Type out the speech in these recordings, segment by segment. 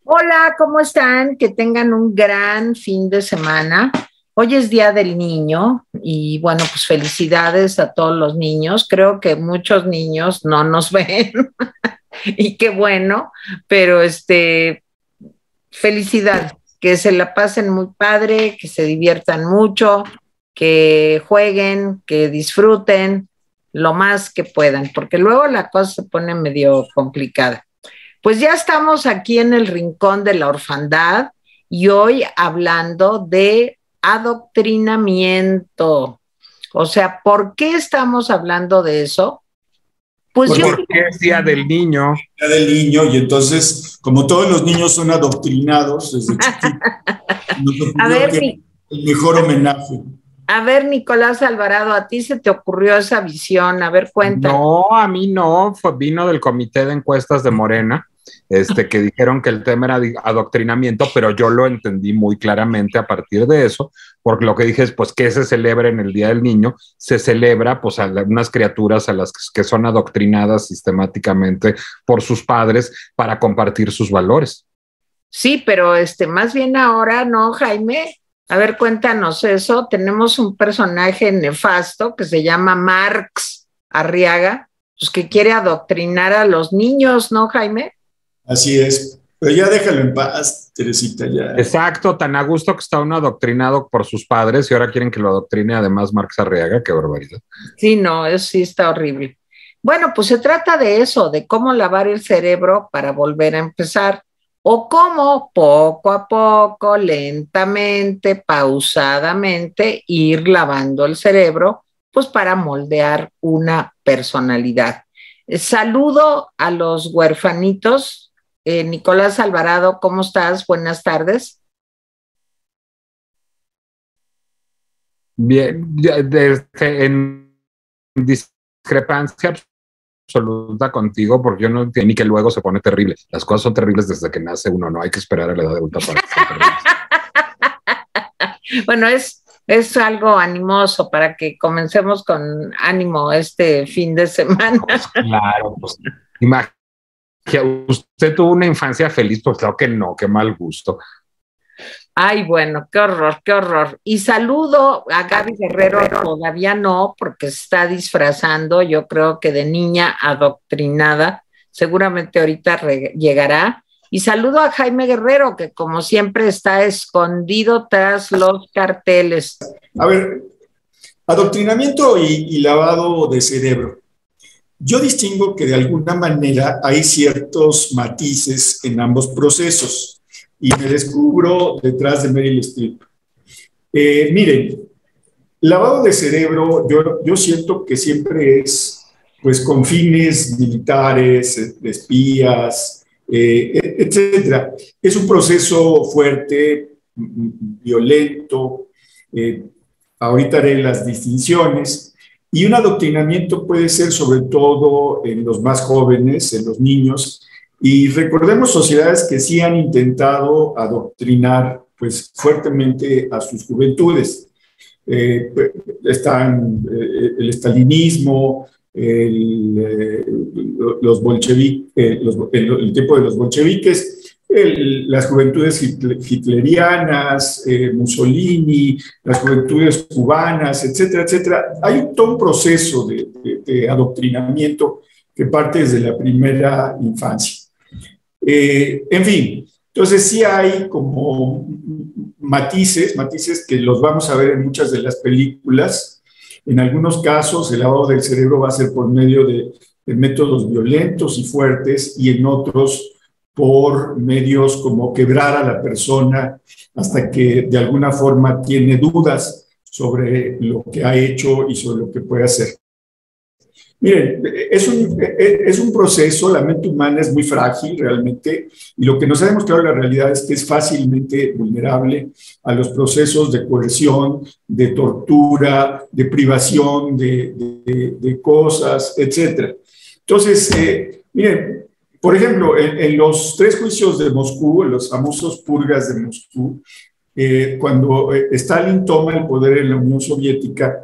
Hola, ¿cómo están? Que tengan un gran fin de semana. Hoy es Día del Niño y bueno, pues felicidades a todos los niños. Creo que muchos niños no nos ven y qué bueno, pero felicidades, que se la pasen muy padre, que se diviertan mucho, que jueguen, que disfruten lo más que puedan, porque luego la cosa se pone medio complicada. Pues ya estamos aquí en el rincón de la orfandad y hoy hablando de adoctrinamiento. O sea, ¿por qué estamos hablando de eso? Pues yo, Porque es Día del Niño. Día del Niño, y entonces, como todos los niños son adoctrinados desde chiquitos, nos a ocurrió ver, que el mejor homenaje. a ver, Nicolás Alvarado, ¿a ti se te ocurrió esa visión? A ver, cuéntame. No, a mí no, vino del comité de encuestas de Morena, que dijeron que el tema era adoctrinamiento, pero yo lo entendí muy claramente a partir de eso, porque lo que dije es, pues, ¿qué se celebra en el Día del Niño? Se celebra, pues, a unas criaturas a las que son adoctrinadas sistemáticamente por sus padres para compartir sus valores. Sí, pero más bien ahora, ¿no, Jaime? A ver, cuéntanos eso. Tenemos un personaje nefasto que se llama Marx Arriaga, pues que quiere adoctrinar a los niños, ¿no, Jaime? Así es. Pero ya déjalo en paz, Teresita, ya. Exacto, tan a gusto que está uno adoctrinado por sus padres y ahora quieren que lo adoctrine además Marx Arriaga, qué barbaridad. Sí, no, eso sí está horrible. Bueno, pues se trata de eso, de cómo lavar el cerebro para volver a empezar, o cómo poco a poco, lentamente, pausadamente, ir lavando el cerebro, pues para moldear una personalidad. Saludo a los huerfanitos. Nicolás Alvarado, ¿cómo estás? Buenas tardes. Bien, en discrepancia absoluta contigo, porque yo no entiendo ni que luego se pone terrible. Las cosas son terribles desde que nace uno, no hay que esperar a la edad adulta para que sean terribles. Bueno, es algo animoso para que comencemos con ánimo este fin de semana. Pues claro, pues imagínate, usted tuvo una infancia feliz, pues claro que no, qué mal gusto. Ay, bueno, qué horror, qué horror. Y saludo a Gaby Guerrero, todavía no, porque se está disfrazando, yo creo que de niña adoctrinada, seguramente ahorita llegará. Y saludo a Jaime Guerrero, que como siempre está escondido tras los carteles. A ver, adoctrinamiento y lavado de cerebro. Yo distingo que de alguna manera hay ciertos matices en ambos procesos y me descubro detrás de Meryl Streep. Miren, lavado de cerebro, yo siento que siempre es pues con fines militares, de espías, etcétera. Es un proceso fuerte, violento. Ahorita haré las distinciones. Y un adoctrinamiento puede ser sobre todo en los más jóvenes, en los niños. Y recordemos sociedades que sí han intentado adoctrinar pues fuertemente a sus juventudes. Están el estalinismo, los bolcheviques, el tiempo de los bolcheviques, las juventudes hitlerianas, Mussolini, las juventudes cubanas, etcétera, etcétera. Hay todo un proceso de adoctrinamiento que parte desde la primera infancia. En fin, entonces sí hay como matices que los vamos a ver en muchas de las películas. En algunos casos el lavado del cerebro va a ser por medio de métodos violentos y fuertes, y en otros por medios como quebrar a la persona hasta que de alguna forma tiene dudas sobre lo que ha hecho y sobre lo que puede hacer. Miren, es un proceso, la mente humana es muy frágil realmente, y lo que nos ha demostrado la realidad es que es fácilmente vulnerable a los procesos de coerción, de tortura, de privación de cosas, etc. Entonces, miren, por ejemplo, en los 3 juicios de Moscú, en los famosos purgas de Moscú, cuando Stalin toma el poder en la Unión Soviética,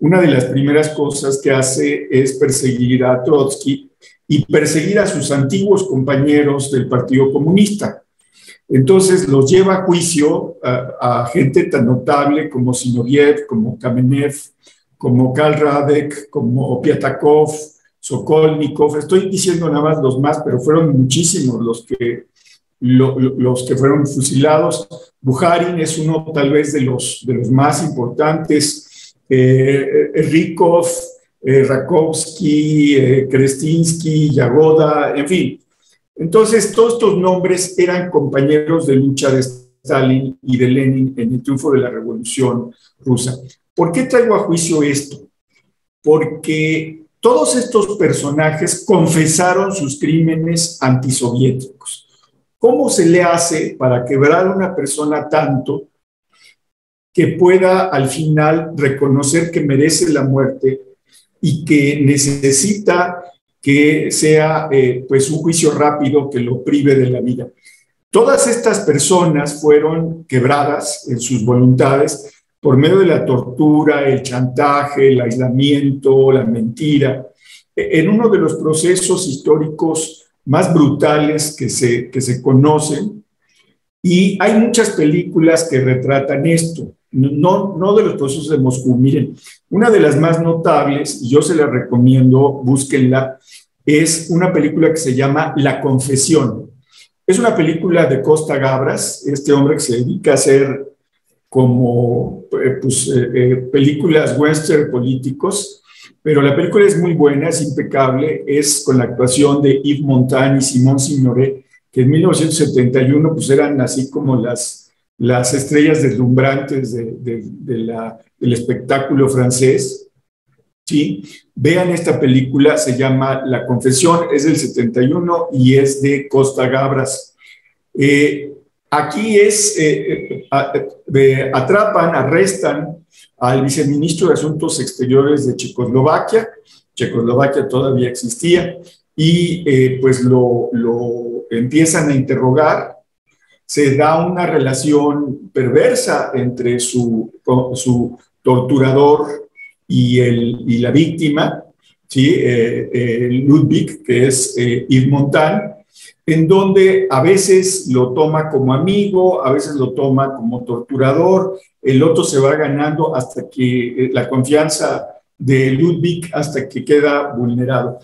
una de las primeras cosas que hace es perseguir a Trotsky y perseguir a sus antiguos compañeros del Partido Comunista. Entonces los lleva a juicio a gente tan notable como Zinoviev, como Kamenev, como Karl Radek, como Piatakov, Sokolnikov. Estoy diciendo nada más los más, pero fueron muchísimos los que fueron fusilados. Bukharin es uno tal vez de los más importantes. Rykov, Rakovsky, Krestinsky, Yagoda, en fin. Entonces, todos estos nombres eran compañeros de lucha de Stalin y de Lenin en el triunfo de la Revolución Rusa. ¿Por qué traigo a juicio esto? Porque todos estos personajes confesaron sus crímenes antisoviéticos. ¿Cómo se le hace para quebrar a una persona tanto que pueda al final reconocer que merece la muerte y que necesita que sea pues un juicio rápido que lo prive de la vida? Todas estas personas fueron quebradas en sus voluntades por medio de la tortura, el chantaje, el aislamiento, la mentira, en uno de los procesos históricos más brutales que se conocen. Y hay muchas películas que retratan esto, no de los procesos de Moscú. Miren, una de las más notables, y yo se la recomiendo, búsquenla, es una película que se llama La Confesión. Es una película de Costa Gabras, este hombre que se dedica a hacer como películas western políticos, pero la película es muy buena, es impecable, es con la actuación de Yves Montand y Simone Signoret, que en 1971 pues eran así como las estrellas deslumbrantes del espectáculo francés. ¿Sí? Vean esta película, se llama La Confesión, es del 71 y es de Costa Gabras. Aquí atrapan, arrestan al viceministro de Asuntos Exteriores de Checoslovaquia. Checoslovaquia todavía existía y pues lo empiezan a interrogar. Se da una relación perversa entre su torturador y la víctima, ¿sí? Ludwig, que es Yves Montand, en donde a veces lo toma como amigo, a veces lo toma como torturador, el otro se va ganando hasta que la confianza de Ludwig hasta que queda vulnerado.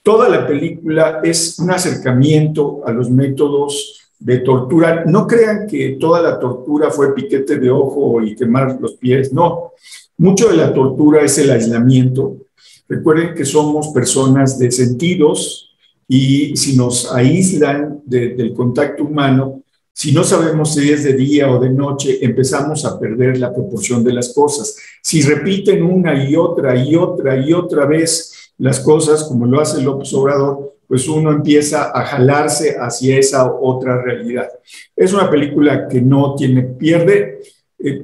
Toda la película es un acercamiento a los métodos de tortura. No crean que toda la tortura fue piquete de ojo y quemar los pies, no. Mucho de la tortura es el aislamiento. Recuerden que somos personas de sentidos, y si nos aíslan del contacto humano, si no sabemos si es de día o de noche, empezamos a perder la proporción de las cosas. Si repiten una y otra y otra y otra vez las cosas, como lo hace López Obrador, pues uno empieza a jalarse hacia esa otra realidad. Es una película que no tiene pierde.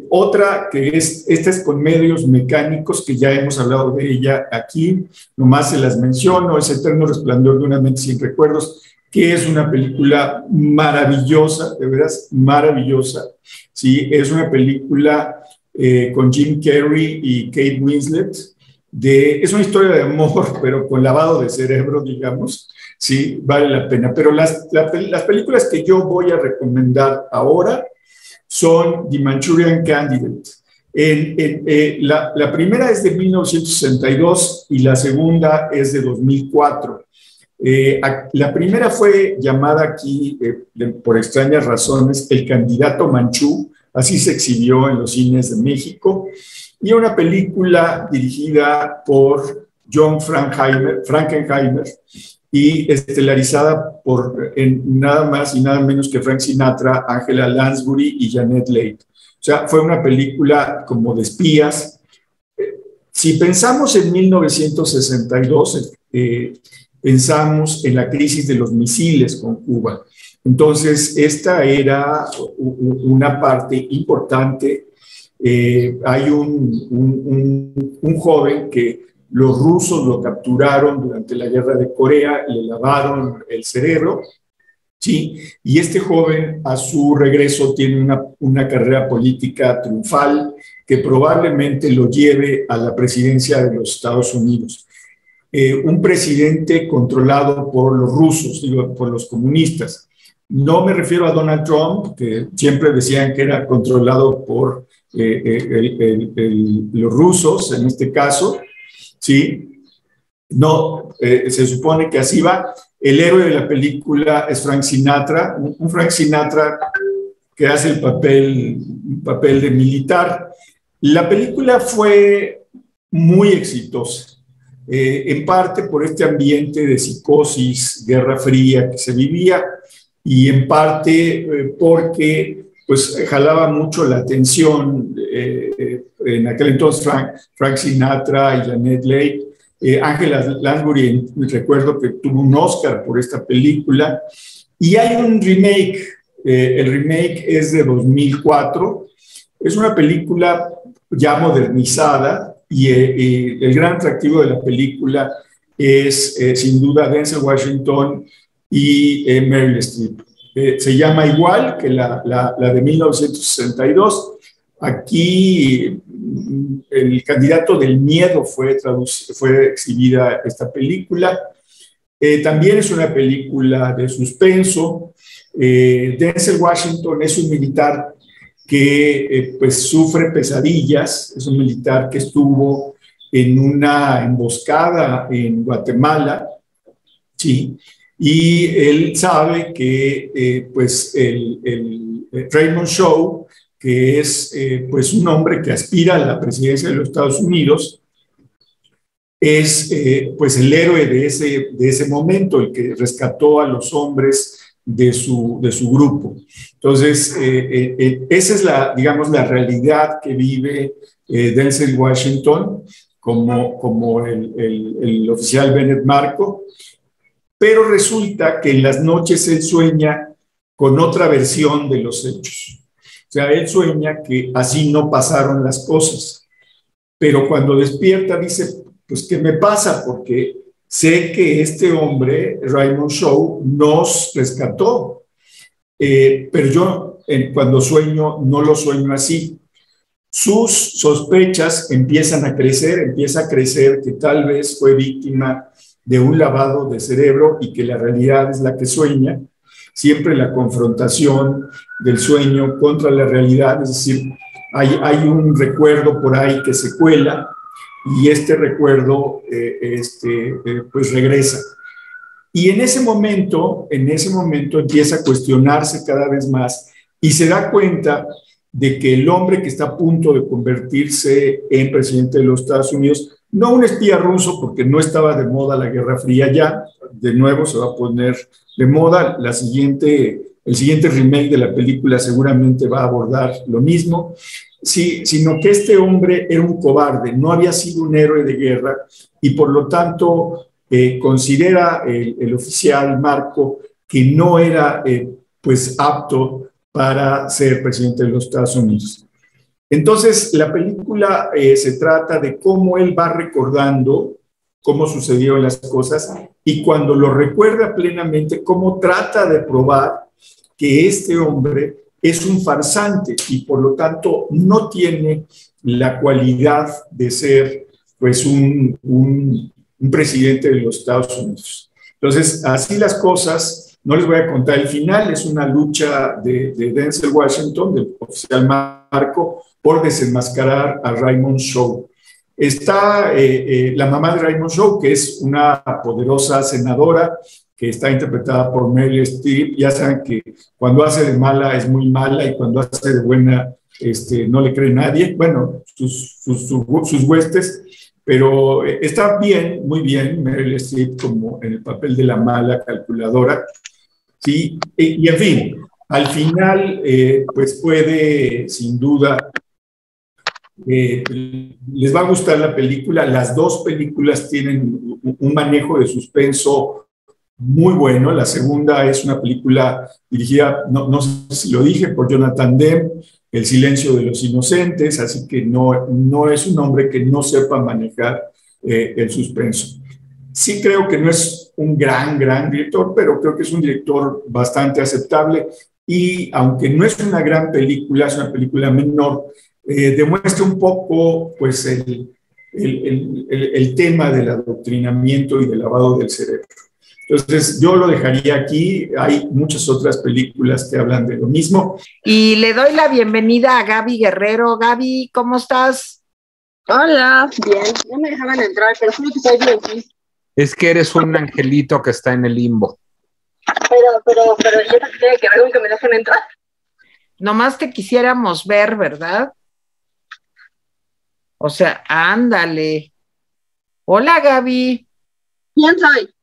Otra que esta es con medios mecánicos, que ya hemos hablado de ella aquí, nomás se las menciono, es Eterno Resplandor de una mente sin recuerdos, que es una película maravillosa, de veras maravillosa, ¿sí? Es una película con Jim Carrey y Kate Winslet, es una historia de amor, pero con lavado de cerebro, digamos, sí, vale la pena. Pero las películas que yo voy a recomendar ahora son The Manchurian Candidate. La primera es de 1962 y la segunda es de 2004. La primera fue llamada aquí, por extrañas razones, El Candidato Manchú, así se exhibió en los cines de México, y una película dirigida por John Frankenheimer y estelarizada por nada más y nada menos que Frank Sinatra, Angela Lansbury y Janet Leigh. O sea, fue una película como de espías. Si pensamos en 1962, pensamos en la crisis de los misiles con Cuba. Entonces, esta era una parte importante. Hay un joven que los rusos lo capturaron durante la guerra de Corea, le lavaron el cerebro, ¿sí? Y este joven a su regreso tiene una carrera política triunfal que probablemente lo lleve a la presidencia de los Estados Unidos. Un presidente controlado por los rusos, digo, por los comunistas. No me refiero a Donald Trump, que siempre decían que era controlado por los rusos, en este caso, ¿sí? No, se supone que así va. El héroe de la película es Frank Sinatra, un Frank Sinatra que hace el papel de militar. La película fue muy exitosa, en parte por este ambiente de psicosis, Guerra Fría que se vivía, y en parte porque pues jalaba mucho la atención en aquel entonces Frank Sinatra y Janet Leigh. Angela Lansbury, recuerdo que tuvo un Oscar por esta película, y hay un remake, el remake es de 2004, es una película ya modernizada, y el gran atractivo de la película es sin duda Denzel Washington y Meryl Streep. Se llama igual que la de 1962. Aquí El candidato del miedo fue exhibida esta película. También es una película de suspenso. Denzel Washington es un militar que pues sufre pesadillas, es un militar que estuvo en una emboscada en Guatemala, ¿sí? Y él sabe que pues el Raymond Shaw, que es pues un hombre que aspira a la presidencia de los Estados Unidos, es pues el héroe de ese momento, el que rescató a los hombres de su grupo. Entonces, esa es digamos, la realidad que vive Denzel Washington como el oficial Bennett Marco, pero resulta que en las noches él sueña con otra versión de los hechos. O sea, él sueña que así no pasaron las cosas, pero cuando despierta dice, pues, ¿qué me pasa? Porque sé que este hombre, Raymond Shaw, nos rescató, pero yo cuando sueño no lo sueño así. Sus sospechas empieza a crecer que tal vez fue víctima de un lavado de cerebro y que la realidad es la que sueña. Siempre la confrontación del sueño contra la realidad, es decir, hay un recuerdo por ahí que se cuela y este recuerdo pues regresa. Y en ese momento empieza a cuestionarse cada vez más y se da cuenta de que el hombre que está a punto de convertirse en presidente de los Estados Unidos, no un espía ruso, porque no estaba de moda la Guerra Fría ya, de nuevo se va a poner de moda, el siguiente remake de la película seguramente va a abordar lo mismo, sí, sino que este hombre era un cobarde, no había sido un héroe de guerra y por lo tanto considera el oficial Marco que no era pues apto para ser presidente de los Estados Unidos. Entonces, la película se trata de cómo él va recordando cómo sucedieron las cosas y cuando lo recuerda plenamente, cómo trata de probar que este hombre es un farsante y por lo tanto no tiene la cualidad de ser pues un presidente de los Estados Unidos. Entonces, así las cosas. No les voy a contar el final, es una lucha de Denzel Washington, del oficial Marco, por desenmascarar a Raymond Shaw. Está la mamá de Raymond Shaw, que es una poderosa senadora, que está interpretada por Meryl Streep. Ya saben que cuando hace de mala es muy mala y cuando hace de buena no le cree nadie. Bueno, sus huestes. Pero está bien, muy bien, Meryl Streep como en el papel de la mala calculadora. Sí, y en fin, al final, pues puede, sin duda, les va a gustar la película. Las dos películas tienen un manejo de suspenso muy bueno. La segunda es una película dirigida, no sé si lo dije, por Jonathan Demme, El silencio de los inocentes, así que no es un hombre que no sepa manejar el suspenso. Sí creo que no es un gran director, pero creo que es un director bastante aceptable y aunque no es una gran película, es una película menor, demuestra un poco pues el tema del adoctrinamiento y del lavado del cerebro. Entonces, yo lo dejaría aquí. Hay muchas otras películas que hablan de lo mismo. Y le doy la bienvenida a Gaby Guerrero. Gaby, ¿cómo estás? Hola, bien. No me dejaban entrar, pero creo que soy bien. Es que eres un angelito que está en el limbo. Pero, ¿y eso qué tiene que ver con que me dejen entrar? Nomás te quisiéramos ver, ¿verdad? O sea, ándale. Hola, Gaby. ¿Quién soy?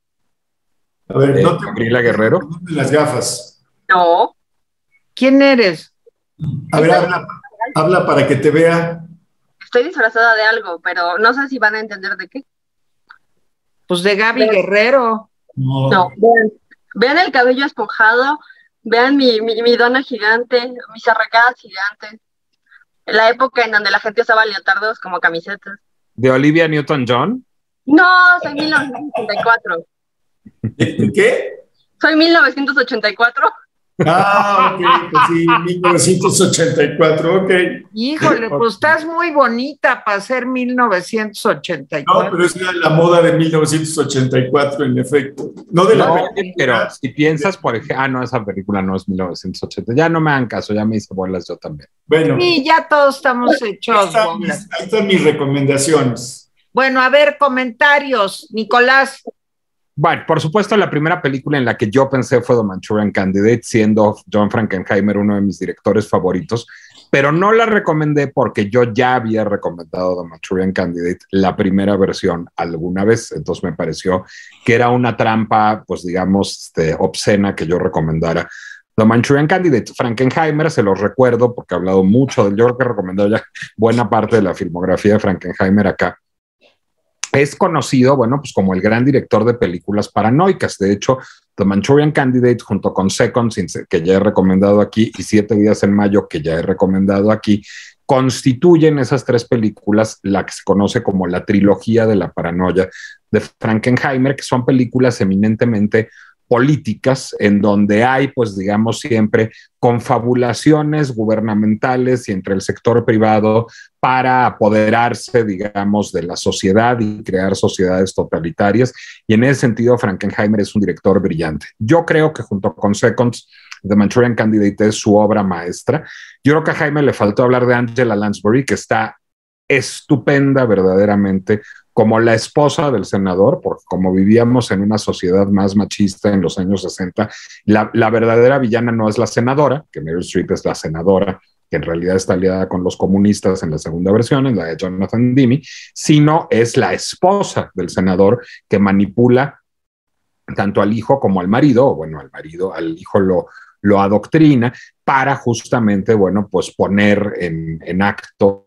A ver, no te Gabriela Guerrero. las gafas. No. ¿Quién eres? A ver, habla para que te vea. Estoy disfrazada de algo, pero no sé si van a entender de qué. Pues de Gaby Guerrero. No, vean el cabello esponjado, vean mi dona gigante, mis arracadas gigantes. La época en donde la gente usaba leotardos como camisetas. ¿De Olivia Newton-John? No, soy 1984. ¿Qué? Soy 1984. Ah, ok, pues sí, 1984, ok. Híjole, pues estás muy bonita para ser 1984. No, pero es la moda de 1984, en efecto. No de la película. Pero si piensas, por ejemplo, no, esa película no es 1980. Ya no me hagan caso, ya me hice bolas yo también. Bueno. Sí, ya todos estamos hechos bolas. Ahí están mis recomendaciones. Bueno, a ver, comentarios, Nicolás. Bueno, por supuesto, la primera película en la que yo pensé fue The Manchurian Candidate, siendo John Frankenheimer uno de mis directores favoritos, pero no la recomendé porque yo ya había recomendado The Manchurian Candidate, la primera versión, alguna vez, entonces me pareció que era una trampa, pues digamos, obscena que yo recomendara The Manchurian Candidate. Frankenheimer, se los recuerdo porque he hablado mucho de él, yo creo que he recomendado ya buena parte de la filmografía de Frankenheimer acá. Es conocido, bueno, pues como el gran director de películas paranoicas. De hecho, The Manchurian Candidate junto con Seconds, que ya he recomendado aquí, y 7 días en mayo, que ya he recomendado aquí, constituyen esas tres películas la que se conoce como la trilogía de la paranoia de Frankenheimer, que son películas eminentemente políticas en donde hay, pues digamos, siempre confabulaciones gubernamentales y entre el sector privado para apoderarse, digamos, de la sociedad y crear sociedades totalitarias. Y en ese sentido, Frankenheimer es un director brillante. Yo creo que junto con Seconds, The Manchurian Candidate es su obra maestra. Yo creo que a Jaime le faltó hablar de Angela Lansbury, que está estupenda verdaderamente como la esposa del senador, porque como vivíamos en una sociedad más machista en los años 60, la verdadera villana no es la senadora, que Meryl Streep es la senadora, que en realidad está aliada con los comunistas en la segunda versión, en la de Jonathan Demme, sino es la esposa del senador que manipula tanto al hijo como al marido, o bueno, al hijo lo adoctrina para justamente, bueno, pues poner en acto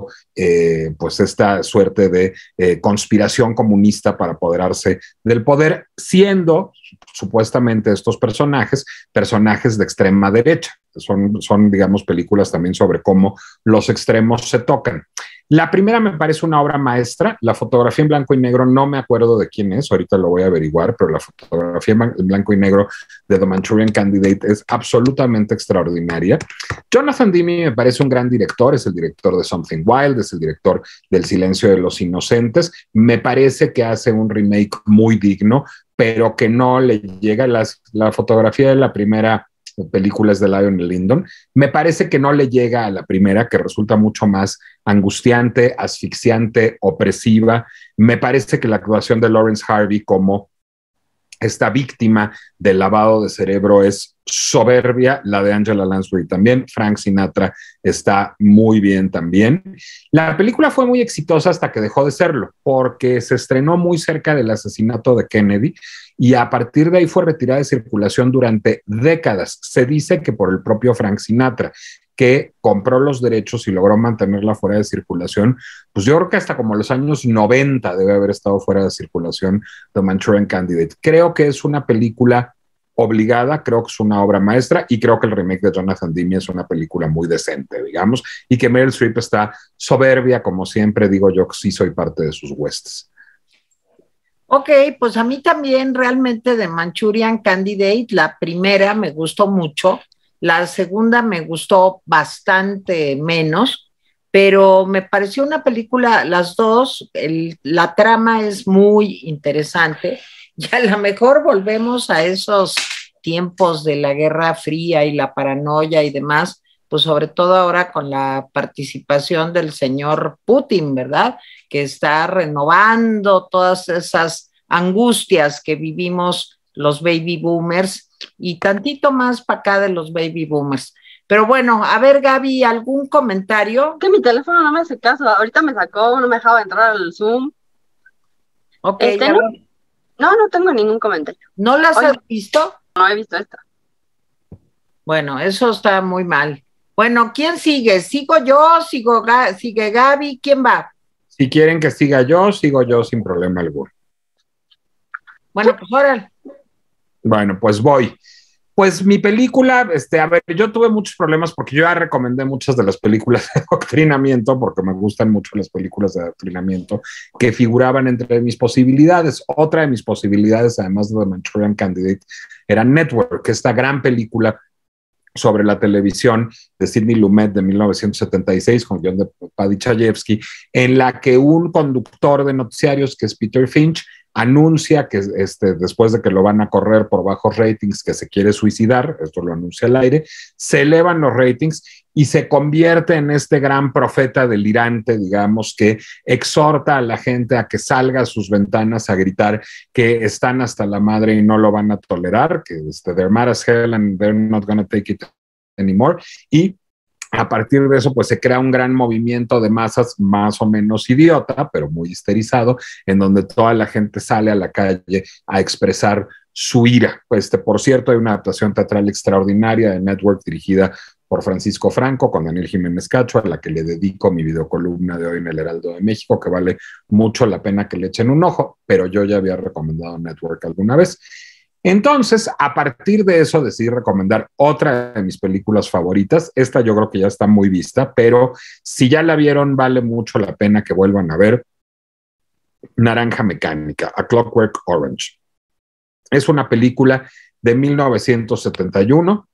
pues esta suerte de conspiración comunista para apoderarse del poder, siendo supuestamente estos personajes de extrema derecha. Son, digamos, películas también sobre cómo los extremos se tocan. La primera me parece una obra maestra. La fotografía en blanco y negro, no me acuerdo de quién es, ahorita lo voy a averiguar, pero la fotografía en blanco y negro de The Manchurian Candidate es absolutamente extraordinaria. Jonathan Demme me parece un gran director, es el director de Something Wild, es el director del Silencio de los Inocentes. Me parece que hace un remake muy digno, pero que no le llega la fotografía de la primera películas de Lionel Lyndon, me parece que no le llega a la primera, que resulta mucho más angustiante, asfixiante, opresiva. Me parece que la actuación de Lawrence Harvey como esta víctima del lavado de cerebro es soberbia, la de Angela Lansbury también, Frank Sinatra está muy bien también. La película fue muy exitosa hasta que dejó de serlo, porque se estrenó muy cerca del asesinato de Kennedy y a partir de ahí fue retirada de circulación durante décadas. Se dice que por el propio Frank Sinatra, que compró los derechos y logró mantenerla fuera de circulación, pues yo creo que hasta como los años 90 debe haber estado fuera de circulación The Manchurian Candidate. Creo que es una película obligada, creo que es una obra maestra y creo que el remake de Jonathan Demme es una película muy decente, digamos, y que Meryl Streep está soberbia, como siempre digo yo, que sí soy parte de sus huestes. Ok, pues a mí también realmente de Manchurian Candidate, la primera me gustó mucho, la segunda me gustó bastante menos, pero me pareció una película, las dos, la trama es muy interesante Y a lo mejor volvemos a esos tiempos de la Guerra Fría y la paranoia y demás, pues sobre todo ahora con la participación del señor Putin, ¿verdad? Que está renovando todas esas angustias que vivimos los baby boomers y tantito más para acá de los baby boomers. Pero bueno, a ver, Gaby, ¿algún comentario? Que mi teléfono no me hace caso. Ahorita me sacó, no me dejaba entrar al Zoom. Ok, no tengo ningún comentario. ¿No las has visto? No he visto esta. Bueno, eso está muy mal. Bueno, ¿quién sigue? ¿Sigo yo? ¿Sigue Gaby? ¿Quién va? Si quieren que sigo yo sin problema alguno. Bueno, pues órale. Bueno, pues voy. Pues mi película, a ver, yo tuve muchos problemas porque yo ya recomendé muchas de las películas de adoctrinamiento, porque me gustan mucho las películas de adoctrinamiento que figuraban entre mis posibilidades. Otra de mis posibilidades, además de The Manchurian Candidate, era Network, esta gran película sobre la televisión de Sidney Lumet de 1976 con guión de Paddy Chayefsky, en la que un conductor de noticiarios, que es Peter Finch, anuncia que después de que lo van a correr por bajos ratings, que se quiere suicidar, esto lo anuncia al aire, se elevan los ratings y se convierte en este gran profeta delirante, digamos, que exhorta a la gente a que salga a sus ventanas a gritar que están hasta la madre y no lo van a tolerar, que they're mad as hell and they're not gonna take it anymore, y a partir de eso, pues se crea un gran movimiento de masas más o menos idiota, pero muy histerizado, en donde toda la gente sale a la calle a expresar su ira. Pues, por cierto, hay una adaptación teatral extraordinaria de Network dirigida por Francisco Franco con Daniel Jiménez Cacho, a la que le dedico mi videocolumna de hoy en el Heraldo de México, que vale mucho la pena que le echen un ojo, pero yo ya había recomendado Network alguna vez. Entonces, a partir de eso, decidí recomendar otra de mis películas favoritas. Esta yo creo que ya está muy vista, pero si ya la vieron, vale mucho la pena que vuelvan a ver Naranja Mecánica, A Clockwork Orange. Es una película de 1971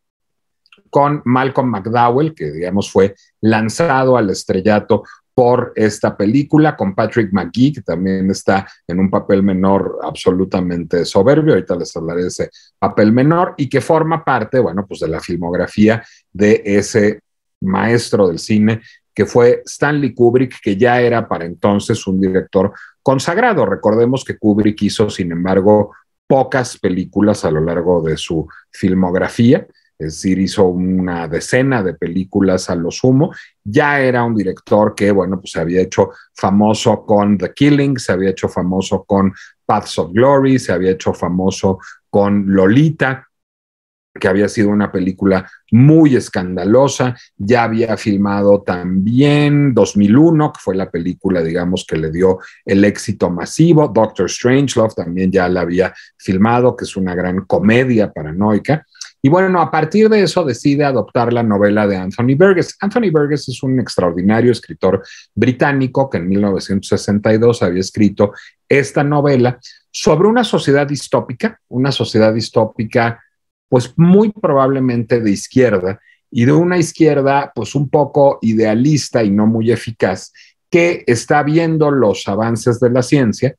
con Malcolm McDowell, que digamos fue lanzado al estrellato por esta película, con Patrick McGee, que también está en un papel menor absolutamente soberbio, ahorita les hablaré de ese papel menor, y que forma parte, bueno, pues de la filmografía de ese maestro del cine que fue Stanley Kubrick, que ya era para entonces un director consagrado. Recordemos que Kubrick hizo, sin embargo, pocas películas a lo largo de su filmografía, es decir, hizo una decena de películas a lo sumo. Ya era un director que, bueno, pues se había hecho famoso con The Killing, se había hecho famoso con Paths of Glory, se había hecho famoso con Lolita, que había sido una película muy escandalosa. Ya había filmado también 2001, que fue la película, digamos, que le dio el éxito masivo. Doctor Strangelove también ya la había filmado, que es una gran comedia paranoica. Y bueno, a partir de eso decide adoptar la novela de Anthony Burgess. Anthony Burgess es un extraordinario escritor británico que en 1962 había escrito esta novela sobre una sociedad distópica pues muy probablemente de izquierda, y de una izquierda pues un poco idealista y no muy eficaz, que está viendo los avances de la ciencia,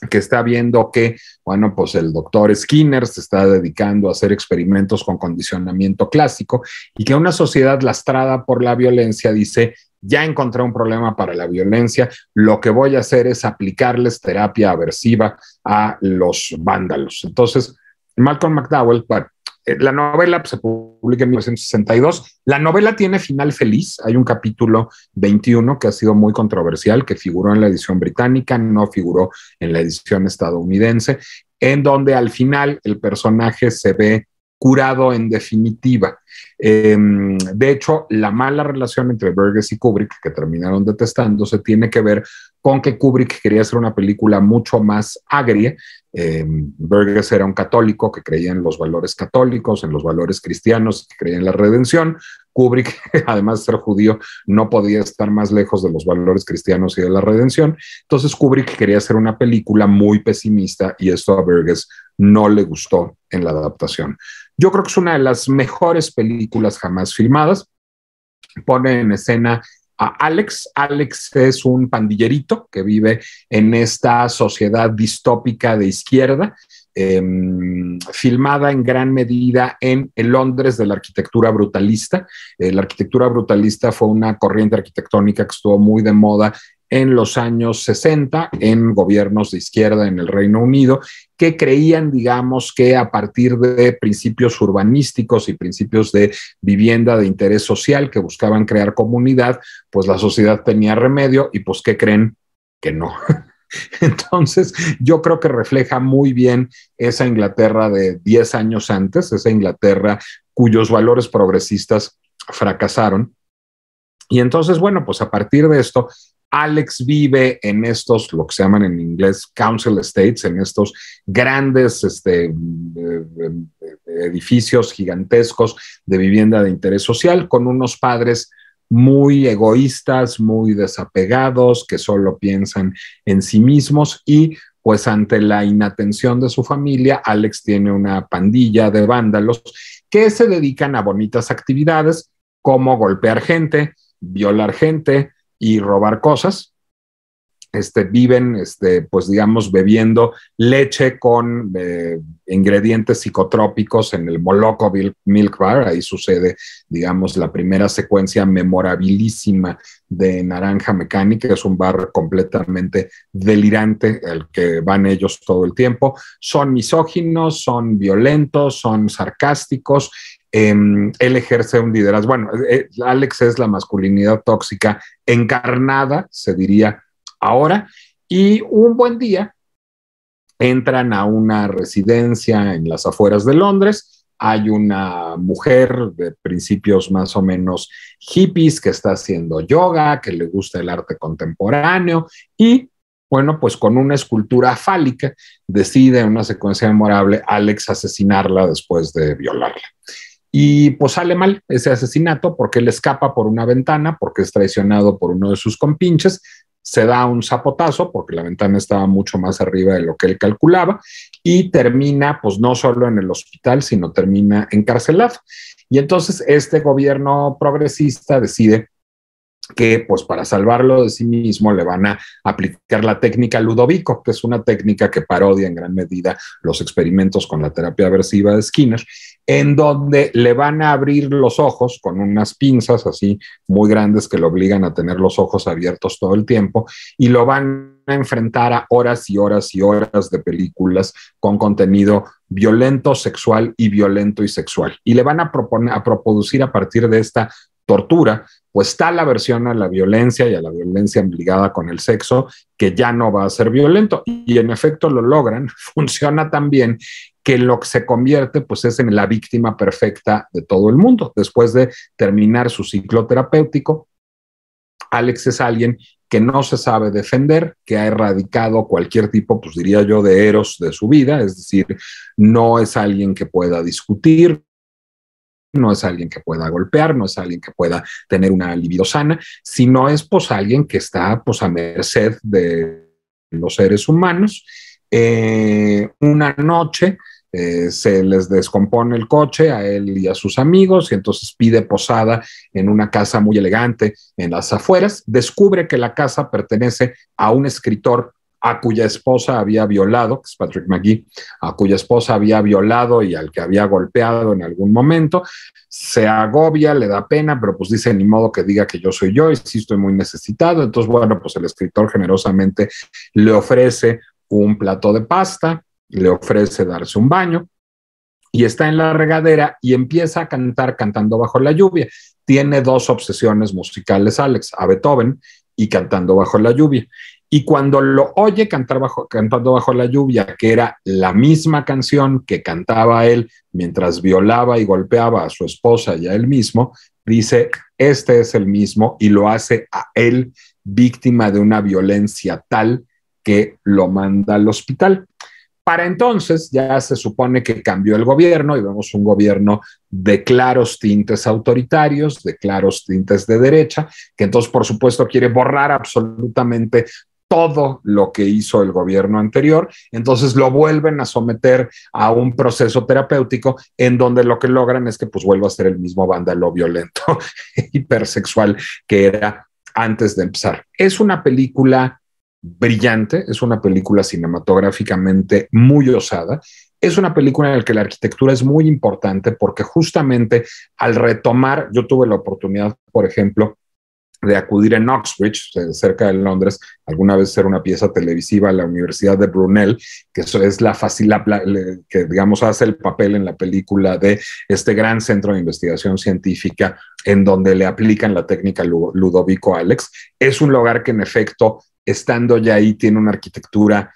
que está viendo que, bueno, pues el doctor Skinner se está dedicando a hacer experimentos con condicionamiento clásico, y que una sociedad lastrada por la violencia dice: ya encontré un problema para la violencia, lo que voy a hacer es aplicarles terapia aversiva a los vándalos. Entonces, Malcolm McDowell, bueno, la novela se publica en 1962. La novela tiene final feliz. Hay un capítulo 21 que ha sido muy controversial, que figuró en la edición británica, no figuró en la edición estadounidense, en donde al final el personaje se ve curado en definitiva. De hecho, la mala relación entre Burgess y Kubrick, que terminaron detestándose, tiene que ver con que Kubrick quería hacer una película mucho más agria. Burgess era un católico que creía en los valores católicos, en los valores cristianos, que creía en la redención. Kubrick, además de ser judío, no podía estar más lejos de los valores cristianos y de la redención. Entonces Kubrick quería hacer una película muy pesimista, y esto a Burgess no le gustó en la adaptación. Yo creo que es una de las mejores películas jamás filmadas. Pone en escena Alex es un pandillerito que vive en esta sociedad distópica de izquierda, filmada en gran medida en el Londres de la arquitectura brutalista. La arquitectura brutalista fue una corriente arquitectónica que estuvo muy de moda en los años 60 en gobiernos de izquierda en el Reino Unido, que creían, digamos, que a partir de principios urbanísticos y principios de vivienda de interés social que buscaban crear comunidad, pues la sociedad tenía remedio y pues ¿qué creen? Que no. Entonces, yo creo que refleja muy bien esa Inglaterra de 10 años antes, esa Inglaterra cuyos valores progresistas fracasaron. Y entonces, bueno, pues a partir de esto, Alex vive en estos, lo que se llaman en inglés council estates, en estos grandes edificios gigantescos de vivienda de interés social, con unos padres muy egoístas, muy desapegados, que solo piensan en sí mismos y pues ante la inatención de su familia, Alex tiene una pandilla de vándalos que se dedican a bonitas actividades como golpear gente, violar gente y robar cosas. Viven, pues digamos, bebiendo leche con ingredientes psicotrópicos en el Moloko Milk Bar. Ahí sucede, digamos, la primera secuencia memorabilísima de Naranja Mecánica. Es un bar completamente delirante al que van ellos todo el tiempo. Son misóginos, son violentos, son sarcásticos. Él ejerce un liderazgo. Bueno, Alex es la masculinidad tóxica encarnada, se diría ahora, y un buen día entran a una residencia en las afueras de Londres. Hay una mujer de principios más o menos hippies que está haciendo yoga, que le gusta el arte contemporáneo y, bueno, pues con una escultura fálica decide en una secuencia memorable Alex asesinarla después de violarla. Y pues sale mal ese asesinato porque él escapa por una ventana, porque es traicionado por uno de sus compinches, se da un zapotazo porque la ventana estaba mucho más arriba de lo que él calculaba y termina pues no solo en el hospital, sino termina encarcelado. Y entonces este gobierno progresista decide que pues para salvarlo de sí mismo le van a aplicar la técnica Ludovico, que es una técnica que parodia en gran medida los experimentos con la terapia aversiva de Skinner, en donde le van a abrir los ojos con unas pinzas así muy grandes que lo obligan a tener los ojos abiertos todo el tiempo y lo van a enfrentar a horas y horas y horas de películas con contenido violento, sexual y violento y sexual. Y le van a producir a partir de esta tortura, pues tal aversión a la violencia y a la violencia ligada con el sexo que ya no va a ser violento. Y en efecto lo logran, funciona tan bien que lo que se convierte pues es en la víctima perfecta de todo el mundo. Después de terminar su ciclo terapéutico, Alex es alguien que no se sabe defender, que ha erradicado cualquier tipo, pues diría yo, de eros de su vida, es decir, no es alguien que pueda discutir, no es alguien que pueda golpear, no es alguien que pueda tener una libido sana, sino es pues alguien que está pues a merced de los seres humanos. Una noche se les descompone el coche a él y a sus amigos y entonces pide posada en una casa muy elegante en las afueras. Descubre que la casa pertenece a un escritor a cuya esposa había violado, que es Patrick Magee, a cuya esposa había violado y al que había golpeado en algún momento. Se agobia, le da pena, pero pues dice, ni modo que diga que yo soy yo y sí estoy muy necesitado. Entonces, bueno, pues el escritor generosamente le ofrece un plato de pasta, le ofrece darse un baño y está en la regadera y empieza a cantar cantando bajo la lluvia. Tiene dos obsesiones musicales, Alex, a Beethoven y cantando bajo la lluvia. Y cuando lo oye cantando bajo la lluvia, que era la misma canción que cantaba él mientras violaba y golpeaba a su esposa y a él mismo, dice, este es el mismo, y lo hace a él víctima de una violencia tal que lo manda al hospital. Para entonces ya se supone que cambió el gobierno y vemos un gobierno de claros tintes autoritarios, de claros tintes de derecha, que entonces por supuesto quiere borrar absolutamente todo lo que hizo el gobierno anterior. Entonces lo vuelven a someter a un proceso terapéutico en donde lo que logran es que pues vuelva a ser el mismo vándalo violento hipersexual que era antes de empezar. Es una película brillante, es una película cinematográficamente muy osada, es una película en la que la arquitectura es muy importante porque justamente al retomar, yo tuve la oportunidad, por ejemplo, de acudir en Oxbridge, cerca de Londres, alguna vez hacer una pieza televisiva a la Universidad de Brunel, que eso es que digamos hace el papel en la película de este gran centro de investigación científica en donde le aplican la técnica Ludovico Alex. Es un lugar que en efecto, estando ya ahí, tiene una arquitectura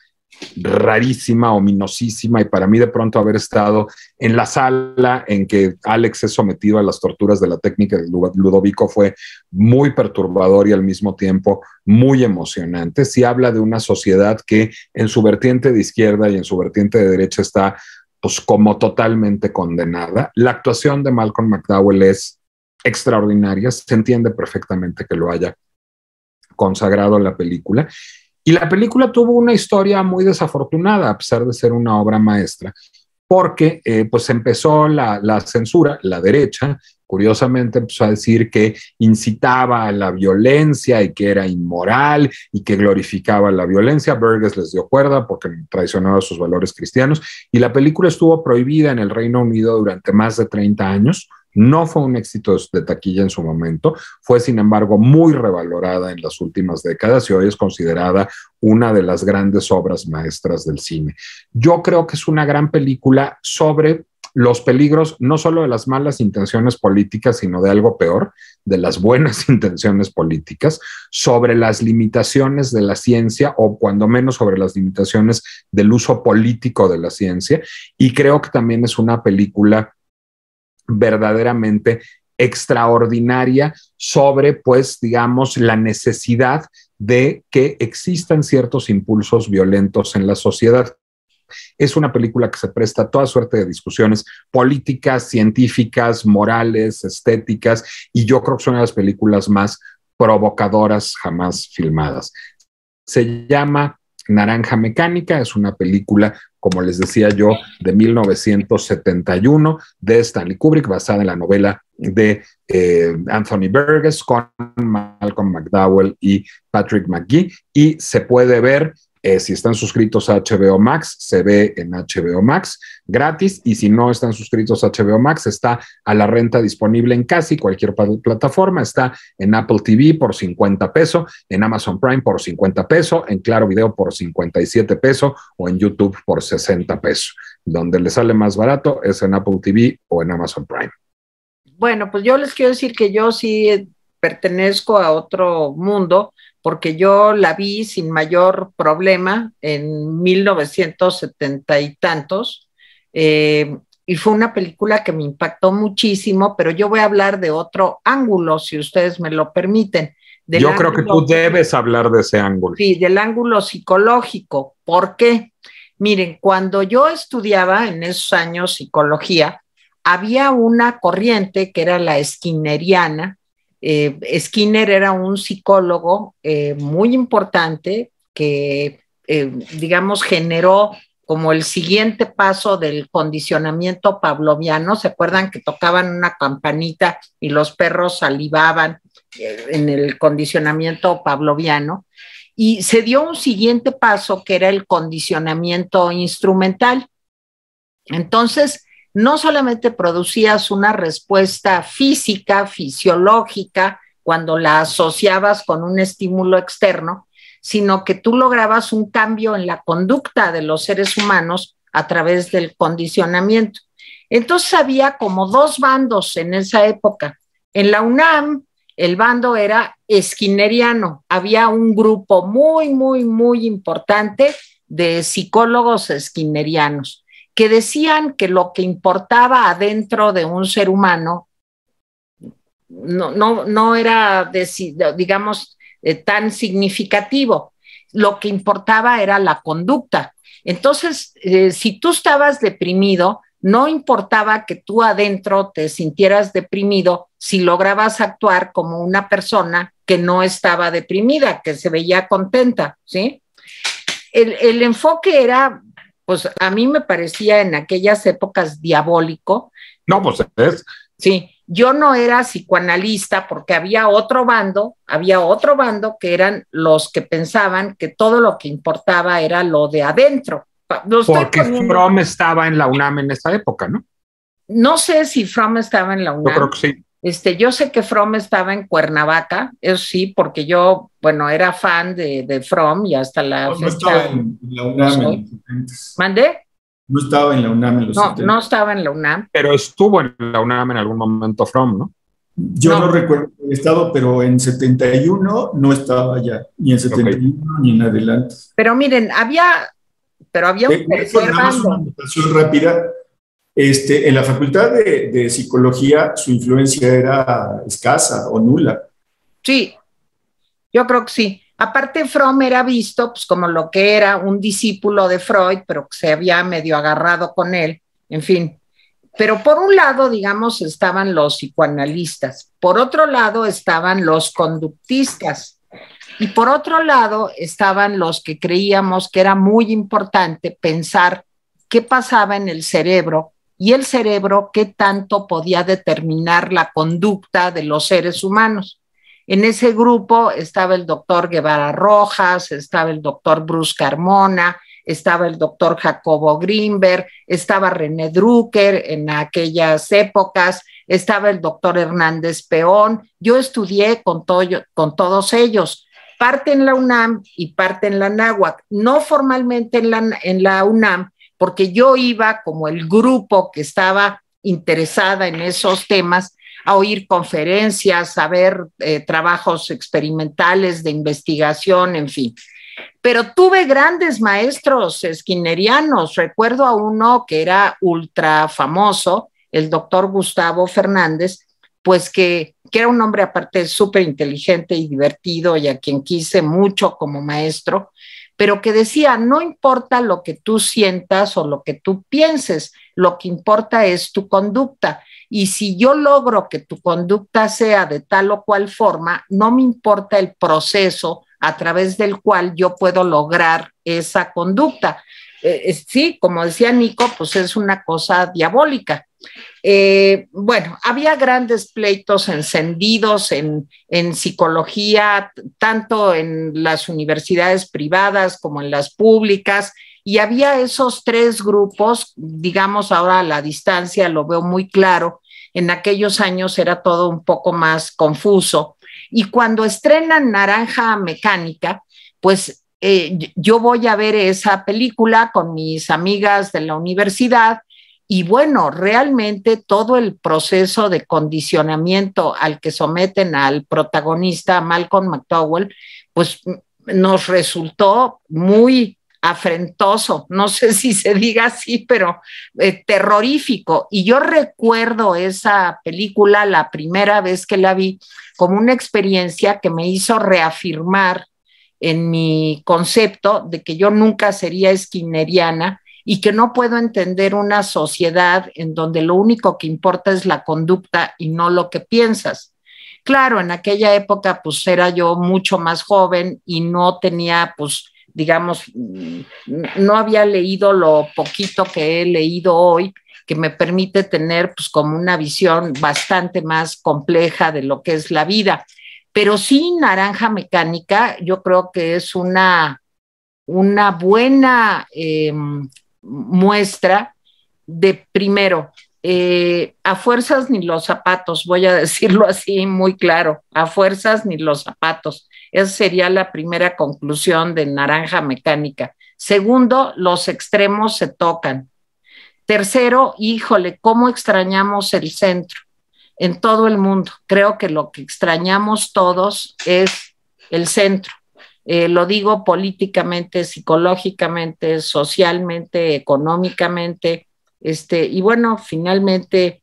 rarísima, ominosísima, y para mí de pronto haber estado en la sala en que Alex es sometido a las torturas de la técnica de Ludovico fue muy perturbador y al mismo tiempo muy emocionante. Sí habla de una sociedad que en su vertiente de izquierda y en su vertiente de derecha está pues como totalmente condenada. La actuación de Malcolm McDowell es extraordinaria, se entiende perfectamente que lo haya consagrado la película. Y la película tuvo una historia muy desafortunada, a pesar de ser una obra maestra, porque pues empezó la censura, la derecha, curiosamente empezó a decir que incitaba a la violencia y que era inmoral y que glorificaba la violencia. Burgess les dio cuerda porque traicionaba sus valores cristianos y la película estuvo prohibida en el Reino Unido durante más de 30 años. No fue un éxito de taquilla en su momento, fue sin embargo muy revalorada en las últimas décadas y hoy es considerada una de las grandes obras maestras del cine. Yo creo que es una gran película sobre los peligros no solo de las malas intenciones políticas, sino de algo peor, de las buenas intenciones políticas, sobre las limitaciones de la ciencia o cuando menos sobre las limitaciones del uso político de la ciencia. Y creo que también es una película verdaderamente extraordinaria sobre, pues, digamos, la necesidad de que existan ciertos impulsos violentos en la sociedad. Es una película que se presta a toda suerte de discusiones políticas, científicas, morales, estéticas, y yo creo que es una de las películas más provocadoras jamás filmadas. Se llama Naranja Mecánica, es una película, como les decía yo, de 1971 de Stanley Kubrick, basada en la novela de Anthony Burgess con Malcolm McDowell y Patrick McGee, y se puede ver, si están suscritos a HBO Max, se ve en HBO Max gratis, y si no están suscritos a HBO Max, está a la renta disponible en casi cualquier plataforma. Está en Apple TV por 50 pesos, en Amazon Prime por 50 pesos, en Claro Video por 57 pesos o en YouTube por 60 pesos. Donde le sale más barato es en Apple TV o en Amazon Prime. Bueno, pues yo les quiero decir que yo sí pertenezco a otro mundo, porque yo la vi sin mayor problema en 1970 y tantos, y fue una película que me impactó muchísimo, pero yo voy a hablar de otro ángulo, si ustedes me lo permiten. Yo creo que tú debes hablar de ese ángulo. Sí, del ángulo psicológico. ¿Por qué? Miren, cuando yo estudiaba en esos años psicología, había una corriente que era la skinneriana. Skinner era un psicólogo muy importante que, digamos, generó como el siguiente paso del condicionamiento pavloviano. ¿Se acuerdan que tocaban una campanita y los perros salivaban en el condicionamiento pavloviano? Y se dio un siguiente paso que era el condicionamiento instrumental. Entonces, no solamente producías una respuesta física, fisiológica, cuando la asociabas con un estímulo externo, sino que tú lograbas un cambio en la conducta de los seres humanos a través del condicionamiento. Entonces había como dos bandos en esa época. En la UNAM, el bando era skinneriano. Había un grupo muy importante de psicólogos skinnerianos que decían que lo que importaba adentro de un ser humano no era, digamos, tan significativo. Lo que importaba era la conducta. Entonces, si tú estabas deprimido, no importaba que tú adentro te sintieras deprimido si lograbas actuar como una persona que no estaba deprimida, que se veía contenta, ¿sí? El enfoque era, pues a mí me parecía en aquellas épocas diabólico. No, pues es. Sí, yo no era psicoanalista porque había otro bando que eran los que pensaban que todo lo que importaba era lo de adentro. Porque Fromm estaba en la UNAM en esa época, ¿no? No sé si Fromm estaba en la UNAM. Yo creo que sí. Yo sé que Fromm estaba en Cuernavaca, eso sí, porque yo, bueno, era fan de Fromm y hasta la no, fecha. No estaba en la UNAM en los 70. ¿Mandé? No estaba en la UNAM en los 70. No estaba en la UNAM. Pero estuvo en la UNAM en algún momento Fromm, ¿no? Yo no recuerdo el estado, pero en 71 no estaba ya, ni en 71 ni en adelante. Pero miren, había un tercer bando. Una anotación rápida. En la facultad de psicología su influencia era escasa o nula. Sí, yo creo que sí. Aparte, Fromm era visto pues, como lo que era un discípulo de Freud, pero que se había medio agarrado con él, en fin. Pero por un lado, digamos, estaban los psicoanalistas, por otro lado estaban los conductistas y por otro lado estaban los que creíamos que era muy importante pensar qué pasaba en el cerebro y el cerebro qué tanto podía determinar la conducta de los seres humanos. En ese grupo estaba el doctor Guevara Rojas, estaba el doctor Bruce Carmona, estaba el doctor Jacobo Grinberg, estaba René Drucker en aquellas épocas, estaba el doctor Hernández Peón. Yo estudié con todos ellos, parte en la UNAM y parte en la Anáhuac, no formalmente en la UNAM, porque yo iba como el grupo que estaba interesada en esos temas, a oír conferencias, a ver trabajos experimentales de investigación, en fin. Pero tuve grandes maestros skinnerianos. Recuerdo a uno que era ultra famoso, el doctor Gustavo Fernández, pues que era un hombre aparte súper inteligente y divertido y a quien quise mucho como maestro, pero que decía, no importa lo que tú sientas o lo que tú pienses, lo que importa es tu conducta. Y si yo logro que tu conducta sea de tal o cual forma, no me importa el proceso a través del cual yo puedo lograr esa conducta. Sí, como decía Nico, pues es una cosa diabólica. Bueno, había grandes pleitos encendidos en psicología, tanto en las universidades privadas como en las públicas, y había esos tres grupos, digamos ahora a la distancia lo veo muy claro, en aquellos años era todo un poco más confuso, y cuando estrenan Naranja Mecánica, pues yo voy a ver esa película con mis amigas de la universidad. Y bueno, realmente todo el proceso de condicionamiento al que someten al protagonista, Malcolm McDowell, pues nos resultó muy afrentoso, no sé si se diga así, pero terrorífico. Y yo recuerdo esa película la primera vez que la vi como una experiencia que me hizo reafirmar en mi concepto de que yo nunca sería skinneriana y que no puedo entender una sociedad en donde lo único que importa es la conducta y no lo que piensas. Claro, en aquella época pues era yo mucho más joven y no tenía pues digamos, no había leído lo poquito que he leído hoy, que me permite tener pues como una visión bastante más compleja de lo que es la vida. Pero sí, Naranja Mecánica, yo creo que es una buena muestra de, primero, a fuerzas ni los zapatos, voy a decirlo así muy claro, a fuerzas ni los zapatos. Esa sería la primera conclusión de Naranja Mecánica. Segundo, los extremos se tocan. Tercero, híjole, ¿cómo extrañamos el centro en todo el mundo? Creo que lo que extrañamos todos es el centro. Lo digo políticamente, psicológicamente, socialmente, económicamente, y bueno, finalmente,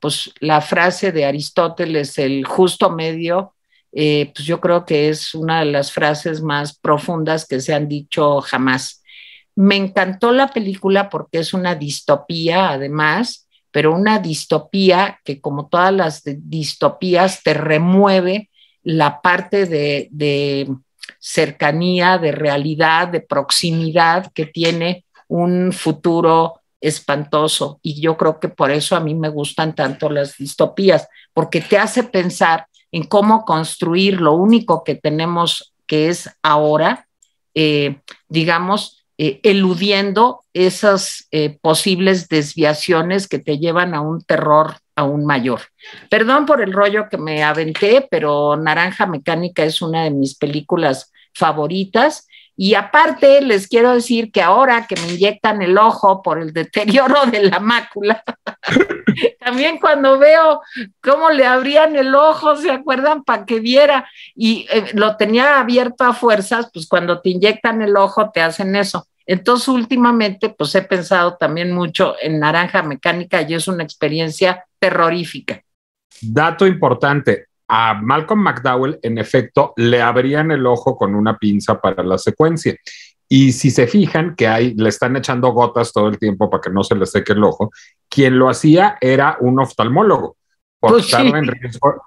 pues la frase de Aristóteles, el justo medio, pues yo creo que es una de las frases más profundas que se han dicho jamás. Me encantó la película porque es una distopía, además, pero una distopía que, como todas las distopías, te remueve la parte de cercanía, de realidad, de proximidad que tiene un futuro espantoso, y yo creo que por eso a mí me gustan tanto las distopías, porque te hace pensar en cómo construir lo único que tenemos, que es ahora, digamos, eludiendo esas posibles desviaciones que te llevan a un terror aún mayor. Perdón por el rollo que me aventé, pero Naranja Mecánica es una de mis películas favoritas. Y aparte les quiero decir que ahora que me inyectan el ojo por el deterioro de la mácula, también cuando veo cómo le abrían el ojo, ¿se acuerdan? Para que viera, y lo tenía abierto a fuerzas, pues cuando te inyectan el ojo te hacen eso. Entonces últimamente pues he pensado también mucho en Naranja Mecánica y es una experiencia terrorífica. Dato importante, a Malcolm McDowell, en efecto, le abrían el ojo con una pinza para la secuencia. Y si se fijan que le están echando gotas todo el tiempo para que no se le seque el ojo, quien lo hacía era un oftalmólogo. Porque pues sí,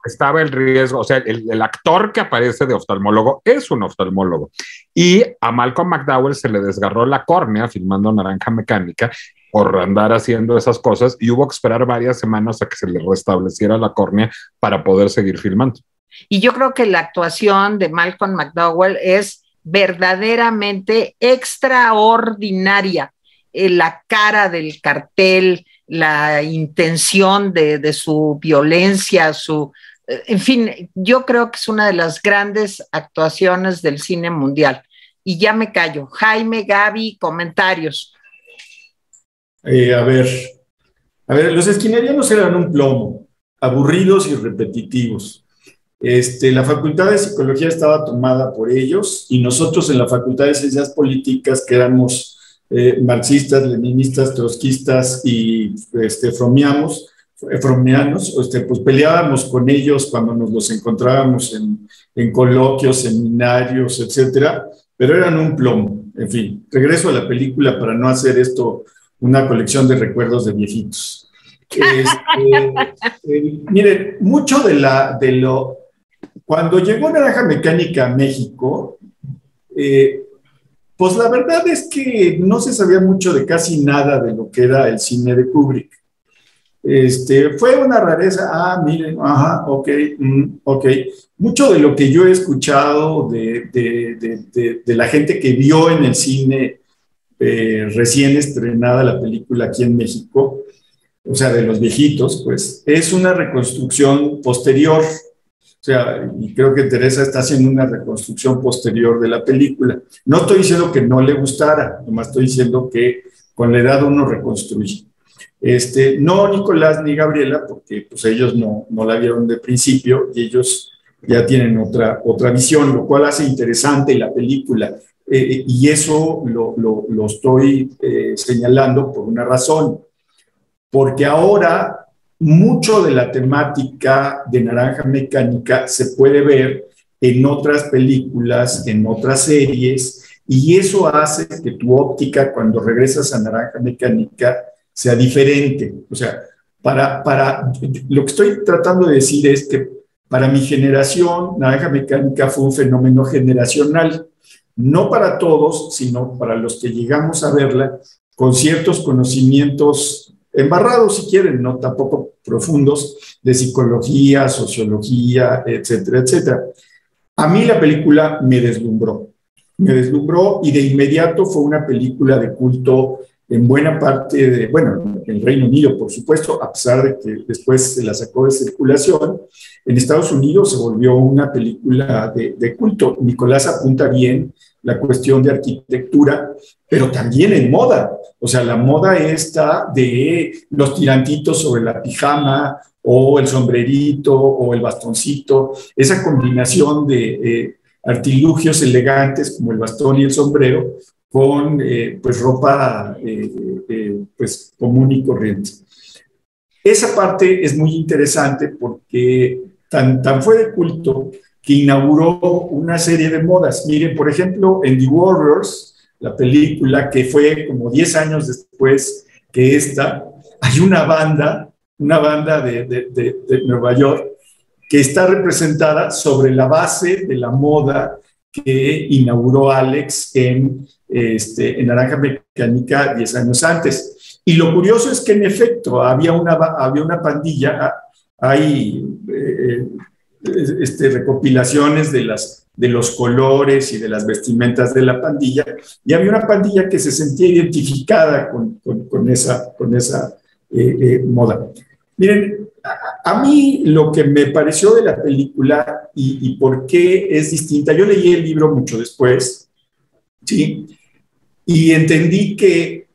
estaba en riesgo, o sea, el actor que aparece de oftalmólogo es un oftalmólogo. Y a Malcolm McDowell se le desgarró la córnea filmando Naranja Mecánica por andar haciendo esas cosas, y hubo que esperar varias semanas a que se le restableciera la córnea para poder seguir filmando. Y yo creo que la actuación de Malcolm McDowell es verdaderamente extraordinaria. La cara del cartel, la intención de su violencia, en fin, yo creo que es una de las grandes actuaciones del cine mundial. Y ya me callo. Jaime, Gaby, comentarios. A ver, los esquinerianos eran un plomo, aburridos y repetitivos. La Facultad de Psicología estaba tomada por ellos, y nosotros en la Facultad de Ciencias Políticas, que éramos marxistas, leninistas, trotskistas y fromianos, pues peleábamos con ellos cuando nos los encontrábamos en coloquios, seminarios, etcétera, pero eran un plomo. En fin, regreso a la película para no hacer esto una colección de recuerdos de viejitos. Miren, mucho cuando llegó Naranja Mecánica a México, pues la verdad es que no se sabía mucho de casi nada de lo que era el cine de Kubrick. Fue una rareza, miren, ajá, ok. Mucho de lo que yo he escuchado de la gente que vio en el cine recién estrenada la película aquí en México, o sea, de los viejitos, pues es una reconstrucción posterior. O sea, y creo que Teresa está haciendo una reconstrucción posterior de la película. No estoy diciendo que no le gustara, nomás estoy diciendo que con la edad uno reconstruye. No Nicolás ni Gabriela, porque pues ellos no la vieron de principio y ellos ya tienen otra visión, lo cual hace interesante la película. Y eso lo estoy señalando por una razón, porque ahora mucho de la temática de Naranja Mecánica se puede ver en otras películas, en otras series, y eso hace que tu óptica cuando regresas a Naranja Mecánica sea diferente. O sea, lo que estoy tratando de decir es que para mi generación, Naranja Mecánica fue un fenómeno generacional. No para todos, sino para los que llegamos a verla con ciertos conocimientos embarrados, si quieren, no tampoco profundos, de psicología, sociología, etcétera, etcétera. A mí la película me deslumbró y de inmediato fue una película de culto en buena parte en el Reino Unido, por supuesto, a pesar de que después se la sacó de circulación. En Estados Unidos se volvió una película de culto. Nicolás apunta bien la cuestión de arquitectura, pero también en moda. O sea, la moda esta de los tirantitos sobre la pijama, o el sombrerito, o el bastoncito, esa combinación de artilugios elegantes como el bastón y el sombrero, con pues ropa pues común y corriente. Esa parte es muy interesante porque tan fue de culto que inauguró una serie de modas. Miren, por ejemplo, en The Warriors, la película que fue como 10 años después que esta, hay una banda de Nueva York que está representada sobre la base de la moda que inauguró Alex en Naranja Mecánica 10 años antes. Y lo curioso es que en efecto había una pandilla, hay recopilaciones de los colores y de las vestimentas de la pandilla, y había una pandilla que se sentía identificada con esa moda. Miren, a mí lo que me pareció de la película y por qué es distinta, yo leí el libro mucho después, ¿sí? Y entendí que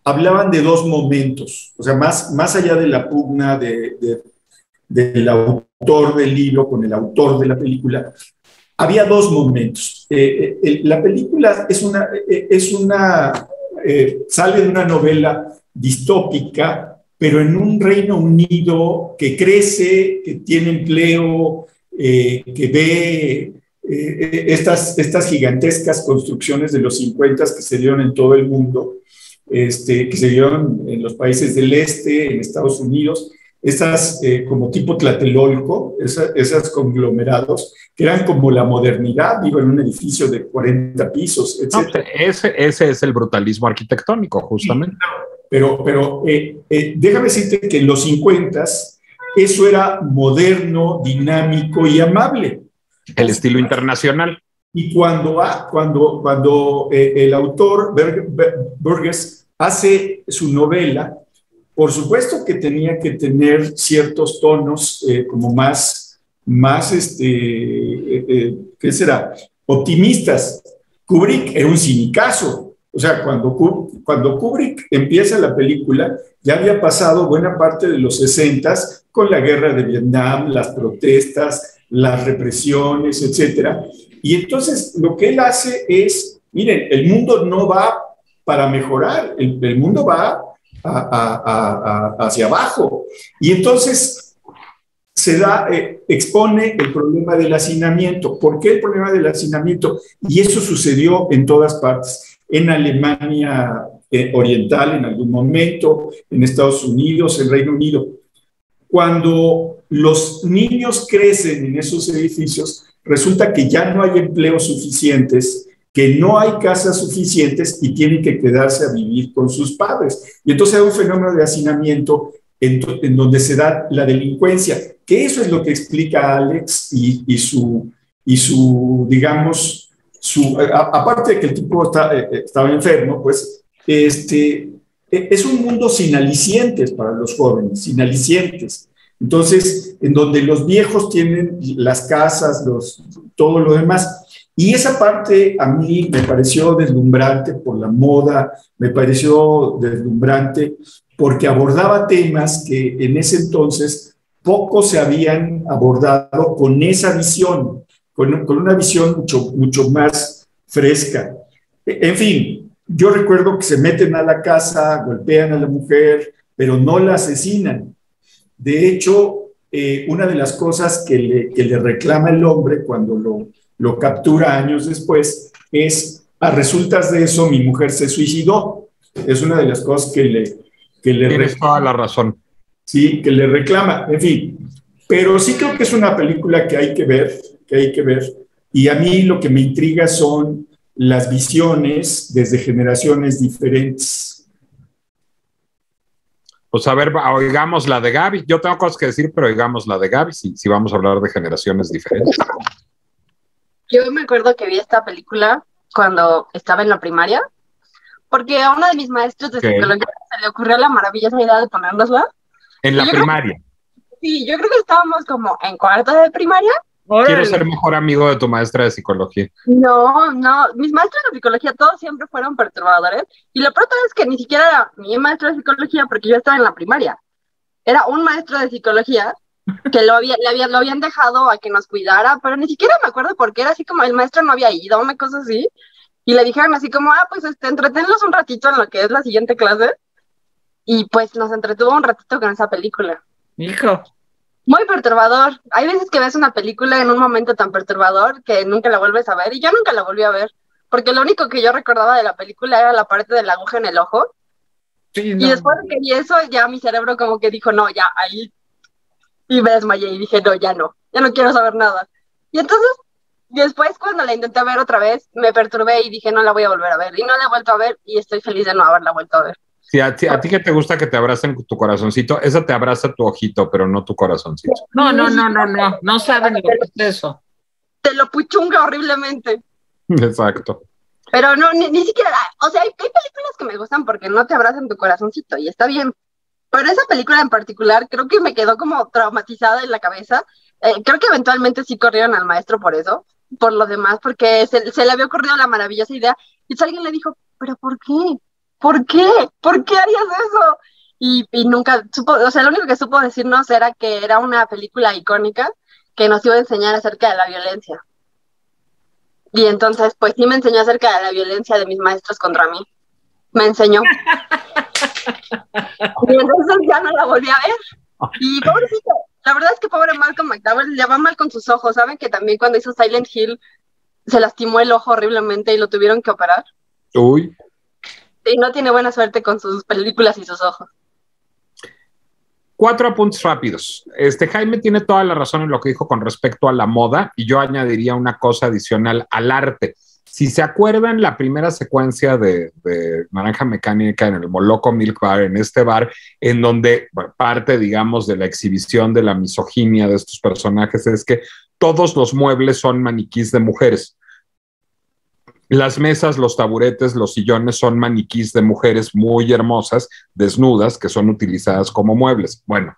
hablaban de dos momentos, o sea, más allá de la pugna del autor del libro con el autor de la película, había dos momentos. La película sale de una novela distópica, pero en un Reino Unido que crece, que tiene empleo, que ve estas gigantescas construcciones de los 50 que se dieron en todo el mundo, que se dieron en los países del este, en Estados Unidos, estas como tipo Tlatelolco, esas conglomerados, que eran como la modernidad, digo, en un edificio de 40 pisos, etc. No, ese es el brutalismo arquitectónico, justamente. Sí, pero déjame decirte que en los 50 eso era moderno, dinámico y amable. El estilo internacional. Y cuando el autor Burgess hace su novela, por supuesto que tenía que tener ciertos tonos como más ¿qué será? Optimistas. Kubrick era un cinicazo. O sea, cuando Kubrick empieza la película, ya había pasado buena parte de los 60s con la guerra de Vietnam, las protestas, las represiones, etcétera. Y entonces lo que él hace es, miren, el mundo no va para mejorar, el mundo va hacia abajo. Y entonces expone el problema del hacinamiento. ¿Por qué el problema del hacinamiento? Y eso sucedió en todas partes. En Alemania Oriental en algún momento, en Estados Unidos, en Reino Unido. Cuando los niños crecen en esos edificios, resulta que ya no hay empleos suficientes, que no hay casas suficientes y tienen que quedarse a vivir con sus padres. Y entonces hay un fenómeno de hacinamiento en donde se da la delincuencia, que eso es lo que explica Alex y su digamos, aparte de que el tipo estaba enfermo, pues, es un mundo sin alicientes para los jóvenes, sin alicientes. Entonces, en donde los viejos tienen las casas, todo lo demás. Y esa parte a mí me pareció deslumbrante por la moda, me pareció deslumbrante porque abordaba temas que en ese entonces poco se habían abordado con esa visión, con una visión mucho más fresca. En fin, yo recuerdo que se meten a la casa, golpean a la mujer, pero no la asesinan. De hecho, una de las cosas que le reclama el hombre cuando lo captura años después es, a resultas de eso, mi mujer se suicidó. Es una de las cosas que le Tienes toda la razón. Sí, que le reclama, en fin. Pero sí creo que es una película que hay que ver, y a mí lo que me intriga son las visiones desde generaciones diferentes. Pues a ver, oigamos la de Gaby. Yo tengo cosas que decir, pero oigamos la de Gaby si vamos a hablar de generaciones diferentes. Yo me acuerdo que vi esta película cuando estaba en la primaria, porque a uno de mis maestros de psicología se le ocurrió la maravillosa idea de ponérnosla. En la primaria. Sí, yo creo que estábamos como en cuarto de primaria. Quiero ser mejor amigo de tu maestra de psicología. No, mis maestros de psicología todos siempre fueron perturbadores, y lo pronto es que ni siquiera era mi maestro de psicología porque yo estaba en la primaria. Era un maestro de psicología que lo habían dejado a que nos cuidara, pero ni siquiera me acuerdo por qué, era así como el maestro no había ido, una cosa así, y le dijeron así como, pues entretenlos un ratito en lo que es la siguiente clase, y pues nos entretuvo un ratito con esa película. Hijo. Muy perturbador. Hay veces que ves una película en un momento tan perturbador que nunca la vuelves a ver, y yo nunca la volví a ver, porque lo único que yo recordaba de la película era la parte de la aguja en el ojo. Sí, no. Y después de que vi eso, ya mi cerebro como que dijo, no, ya, ahí. Y me desmayé y dije, no, ya no quiero saber nada. Y entonces, después cuando la intenté ver otra vez, me perturbé y dije, no la voy a volver a ver. Y no la he vuelto a ver y estoy feliz de no haberla vuelto a ver. Si a ti que te gusta que te abracen tu corazoncito, esa te abraza tu ojito, pero no tu corazoncito. No saben lo que es eso. Te lo puchunga horriblemente. Exacto. Pero no, ni siquiera, o sea, hay películas que me gustan porque no te abrazan tu corazoncito y está bien. Pero esa película en particular creo que me quedó como traumatizada en la cabeza. Creo que eventualmente sí corrieron al maestro por eso, por lo demás, porque se le había ocurrido la maravillosa idea y alguien le dijo, ¿pero por qué? ¿Por qué? ¿Por qué harías eso? Y nunca supo, o sea, lo único que supo decirnos era que era una película icónica que nos iba a enseñar acerca de la violencia. Y entonces, pues sí me enseñó acerca de la violencia de mis maestros contra mí. Me enseñó. Y entonces ya no la volví a ver. Y pobrecito, la verdad es que pobre Malcolm McDowell le va mal con sus ojos. ¿Saben que también cuando hizo Silent Hill se lastimó el ojo horriblemente y lo tuvieron que operar? Uy. Y no tiene buena suerte con sus películas y sus ojos. 4 apuntes rápidos. Jaime tiene toda la razón en lo que dijo con respecto a la moda y yo añadiría una cosa adicional al arte. Si se acuerdan la primera secuencia de Naranja Mecánica en el Moloco Milk Bar, en este bar, en donde parte, digamos, de la exhibición de la misoginia de estos personajes es que todos los muebles son maniquís de mujeres. Las mesas, los taburetes, los sillones son maniquís de mujeres muy hermosas, desnudas, que son utilizadas como muebles. Bueno,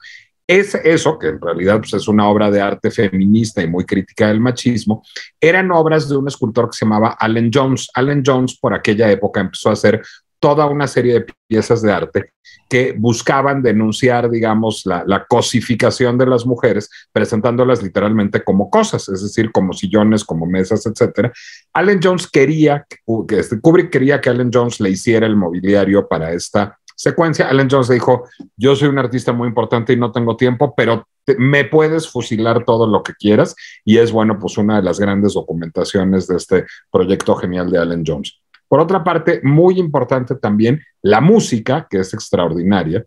es eso, que en realidad pues, es una obra de arte feminista y muy crítica del machismo, eran obras de un escultor que se llamaba Allen Jones. Allen Jones por aquella época empezó a hacer toda una serie de piezas de arte que buscaban denunciar, digamos, la cosificación de las mujeres, presentándolas literalmente como cosas, es decir, como sillones, como mesas, etcétera. Allen Jones Kubrick quería que Allen Jones le hiciera el mobiliario para esta secuencia. Allen Jones dijo, yo soy un artista muy importante y no tengo tiempo, pero me puedes fusilar todo lo que quieras, y es, bueno, pues una de las grandes documentaciones de este proyecto genial de Allen Jones. Por otra parte, muy importante también, la música, que es extraordinaria,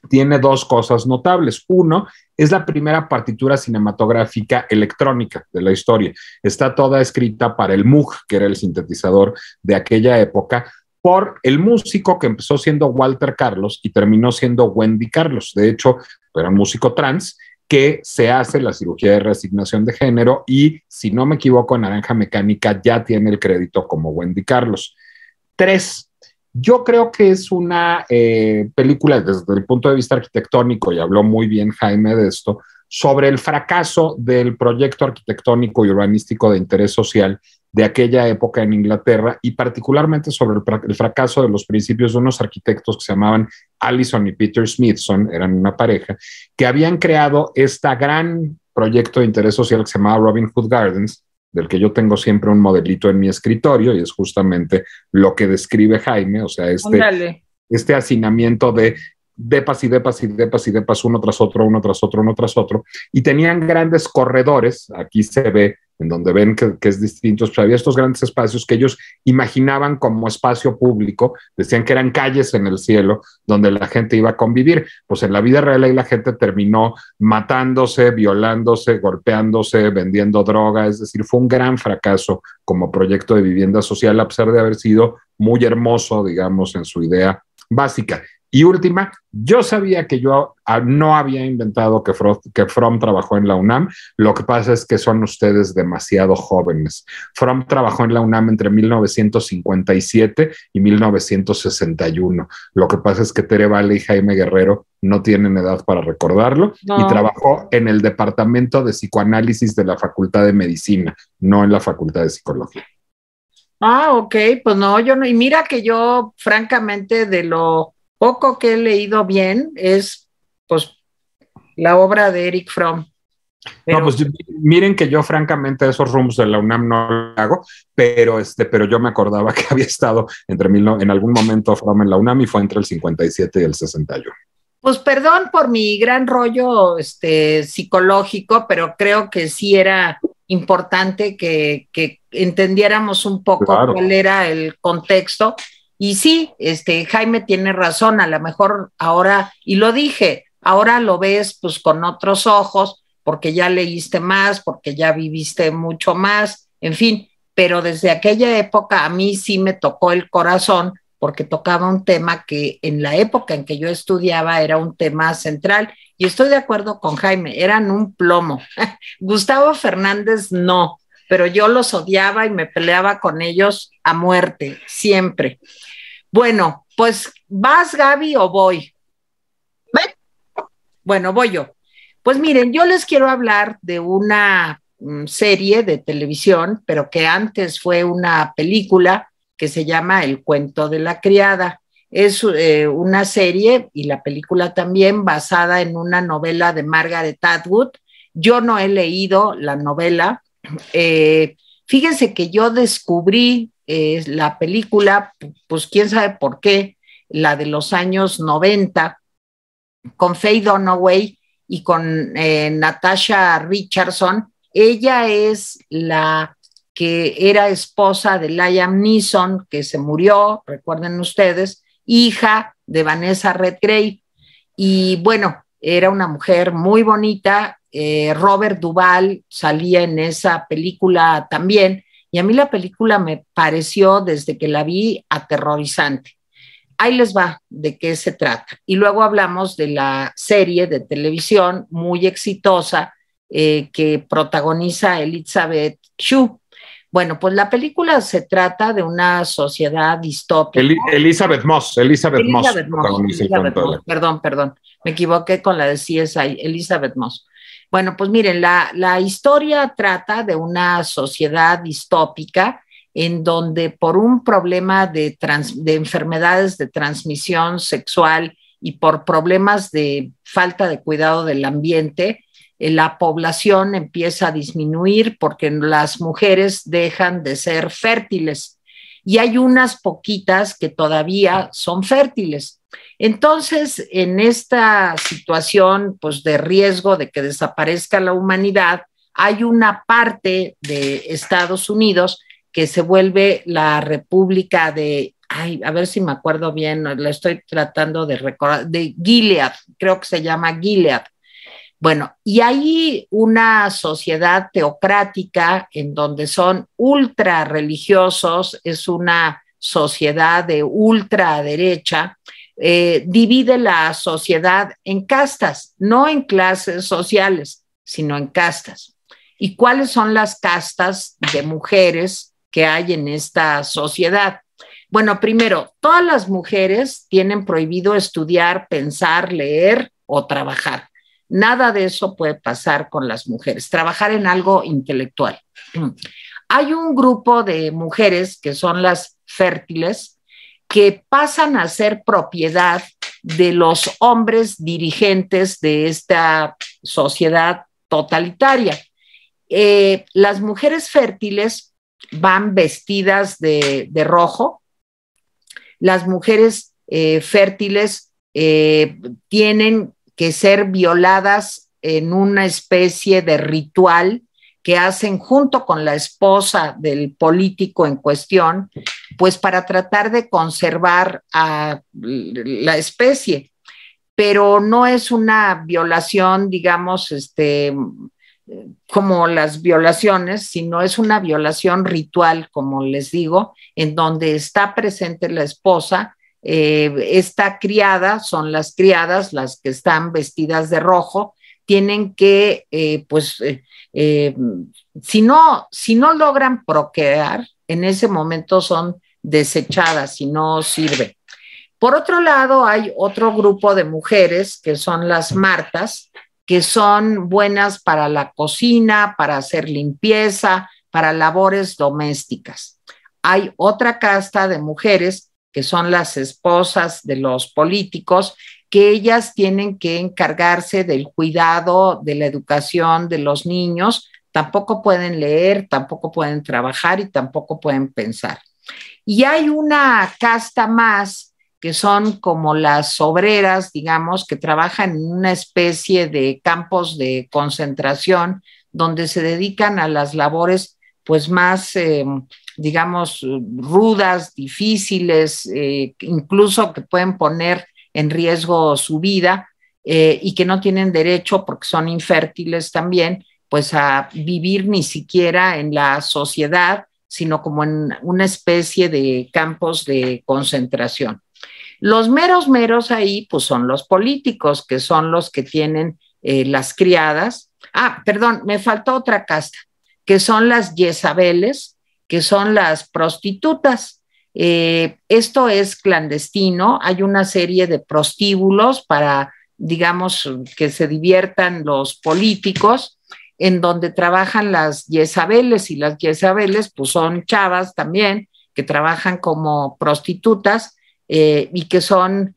tiene 2 cosas notables. Uno, es la primera partitura cinematográfica electrónica de la historia. Está toda escrita para el Moog, que era el sintetizador de aquella época, por el músico que empezó siendo Walter Carlos y terminó siendo Wendy Carlos. De hecho, era un músico trans que se hace la cirugía de reasignación de género y, si no me equivoco, Naranja Mecánica ya tiene el crédito como Wendy Carlos. 3, yo creo que es una película desde el punto de vista arquitectónico, y habló muy bien Jaime de esto, sobre el fracaso del proyecto arquitectónico y urbanístico de interés social de aquella época en Inglaterra, y particularmente sobre el fracaso de los principios de unos arquitectos que se llamaban Allison y Peter Smithson, eran una pareja, que habían creado este gran proyecto de interés social que se llamaba Robin Hood Gardens, del que yo tengo siempre un modelito en mi escritorio, y es justamente lo que describe Jaime, o sea, este hacinamiento de depas y depas y depas y depas, uno tras otro, uno tras otro, uno tras otro, y tenían grandes corredores, aquí se ve, en donde ven que es distinto, pues había estos grandes espacios que ellos imaginaban como espacio público, decían que eran calles en el cielo, donde la gente iba a convivir. Pues en la vida real ahí la gente terminó matándose, violándose, golpeándose, vendiendo droga, es decir, fue un gran fracaso como proyecto de vivienda social, a pesar de haber sido muy hermoso, digamos, en su idea básica. Y última, yo sabía que yo no había inventado que Fromm trabajó en la UNAM. Lo que pasa es que son ustedes demasiado jóvenes. Fromm trabajó en la UNAM entre 1957 y 1961. Lo que pasa es que Tere Vale y Jaime Guerrero no tienen edad para recordarlo, y trabajó en el departamento de psicoanálisis de la Facultad de Medicina, no en la Facultad de Psicología. Ok, pues no, yo no, y mira que yo, francamente, de lo poco que he leído bien es, pues, la obra de Erich Fromm. Pero, no, pues miren que yo francamente esos rooms de la UNAM no lo hago, pero yo me acordaba que había estado en algún momento Fromm en la UNAM, y fue entre el 57 y el 61. Pues perdón por mi gran rollo psicológico, pero creo que sí era importante que entendiéramos un poco cuál era el contexto. Y sí, Jaime tiene razón, a lo mejor ahora, y lo dije, ahora lo ves pues con otros ojos, porque ya leíste más, porque ya viviste mucho más, en fin, pero desde aquella época a mí sí me tocó el corazón, porque tocaba un tema que en la época en que yo estudiaba era un tema central. Y estoy de acuerdo con Jaime, eran un plomo. Gustavo Fernández no, pero yo los odiaba y me peleaba con ellos a muerte, siempre. Bueno, pues, ¿vas, Gaby, o voy? ¿Ven? Bueno, voy yo. Pues miren, yo les quiero hablar de una serie de televisión, pero que antes fue una película que se llama El cuento de la criada. Es una serie, y la película también, basada en una novela de Margaret Atwood. Yo no he leído la novela. Fíjense que yo descubrí la película, pues quién sabe por qué, la de los años 90, con Faye Dunaway y con Natasha Richardson. Ella es la que era esposa de Liam Neeson, que se murió, recuerden ustedes, hija de Vanessa Redgrave. Y bueno, era una mujer muy bonita. Robert Duvall salía en esa película también, y a mí la película me pareció, desde que la vi, aterrorizante. Ahí les va de qué se trata. Y luego hablamos de la serie de televisión muy exitosa que protagoniza Elizabeth Shue. Bueno, pues la película se trata de una sociedad distópica. Elizabeth Moss. Perdón, me equivoqué con la de CSI, Elizabeth Moss. Bueno, pues miren, la historia trata de una sociedad distópica en donde, por un problema de enfermedades de transmisión sexual y por problemas de falta de cuidado del ambiente, la población empieza a disminuir porque las mujeres dejan de ser fértiles, y hay unas poquitas que todavía son fértiles. Entonces, en esta situación, pues, de riesgo de que desaparezca la humanidad, hay una parte de Estados Unidos que se vuelve la República de, a ver si me acuerdo bien, la estoy tratando de recordar, de Gilead, creo que se llama Gilead. Bueno, y hay una sociedad teocrática en donde son ultra religiosos, es una sociedad de ultraderecha. Divide la sociedad en castas, no en clases sociales, sino en castas. ¿Y cuáles son las castas de mujeres que hay en esta sociedad? Bueno, primero, todas las mujeres tienen prohibido estudiar, pensar, leer o trabajar. Nada de eso puede pasar con las mujeres, trabajar en algo intelectual. Hay un grupo de mujeres que son las fértiles, que pasan a ser propiedad de los hombres dirigentes de esta sociedad totalitaria. Las mujeres fértiles van vestidas de rojo. Las mujeres fértiles tienen que ser violadas en una especie de ritual que hacen junto con la esposa del político en cuestión, pues para tratar de conservar a la especie. Pero no es una violación, digamos, como las violaciones, sino es una violación ritual, como les digo, en donde está presente la esposa. Esta criada, son las criadas, las que están vestidas de rojo, tienen que, si no logran procrear, en ese momento son desechadas y no sirven. Por otro lado, hay otro grupo de mujeres que son las martas, que son buenas para la cocina, para hacer limpieza, para labores domésticas. Hay otra casta de mujeres que son las esposas de los políticos, que ellas tienen que encargarse del cuidado, de la educación de los niños. Tampoco pueden leer, tampoco pueden trabajar y tampoco pueden pensar. Y hay una casta más que son como las obreras, digamos, que trabajan en una especie de campos de concentración donde se dedican a las labores pues más, digamos, rudas, difíciles, incluso que pueden poner en riesgo su vida, y que no tienen derecho, porque son infértiles también, pues a vivir ni siquiera en la sociedad, sino como en una especie de campos de concentración. Los meros meros ahí, pues son los políticos, que son los que tienen las criadas. Ah, perdón, me faltó otra casta, que son las Yezabeles, que son las prostitutas. Esto es clandestino, hay una serie de prostíbulos para, digamos, que se diviertan los políticos, en donde trabajan las Yezabeles, y las Yezabeles pues son chavas también que trabajan como prostitutas, y que son,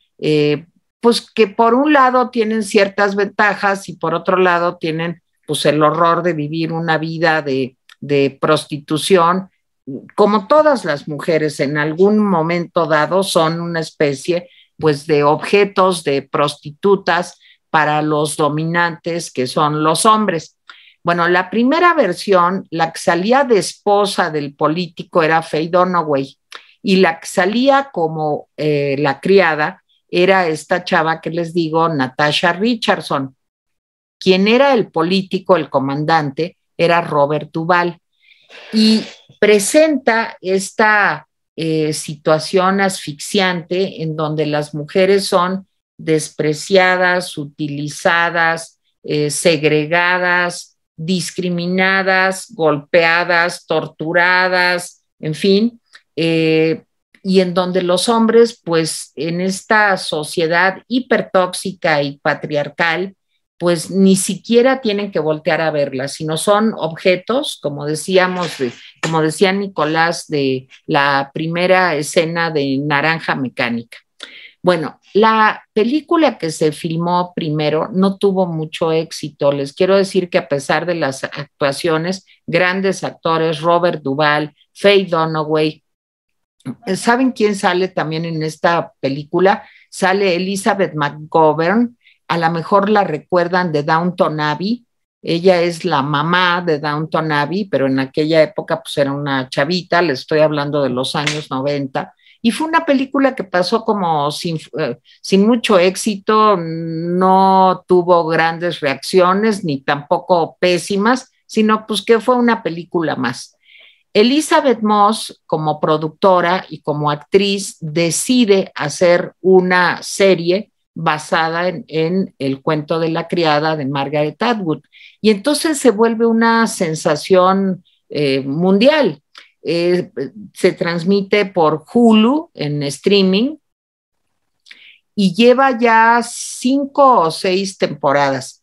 pues que por un lado tienen ciertas ventajas y por otro lado tienen pues el horror de vivir una vida de prostitución. Como todas las mujeres en algún momento dado son una especie pues de objetos, de prostitutas para los dominantes, que son los hombres. Bueno, la primera versión, la que salía de esposa del político, era Faye Dunaway, y la que salía como la criada era esta chava que les digo, Natasha Richardson. Quien era el político, el comandante, era Robert Duvall, y presenta esta situación asfixiante en donde las mujeres son despreciadas, utilizadas, segregadas, discriminadas, golpeadas, torturadas, en fin, y en donde los hombres, pues en esta sociedad hipertóxica y patriarcal, pues ni siquiera tienen que voltear a verlas, sino son objetos, como decíamos, como decía Nicolás, de la primera escena de Naranja Mecánica. Bueno, la película que se filmó primero no tuvo mucho éxito. Les quiero decir que a pesar de las actuaciones, grandes actores, Robert Duvall, Faye Dunaway, ¿saben quién sale también en esta película? Sale Elizabeth McGovern. A lo mejor la recuerdan de Downton Abbey. Ella es la mamá de Downton Abbey, pero en aquella época pues era una chavita, le estoy hablando de los años 90, y fue una película que pasó como sin mucho éxito, no tuvo grandes reacciones, ni tampoco pésimas, sino pues que fue una película más. Elizabeth Moss, como productora y como actriz, decide hacer una serie basada en el cuento de la criada de Margaret Atwood. Y entonces se vuelve una sensación mundial. Se transmite por Hulu en streaming y lleva ya 5 o 6 temporadas.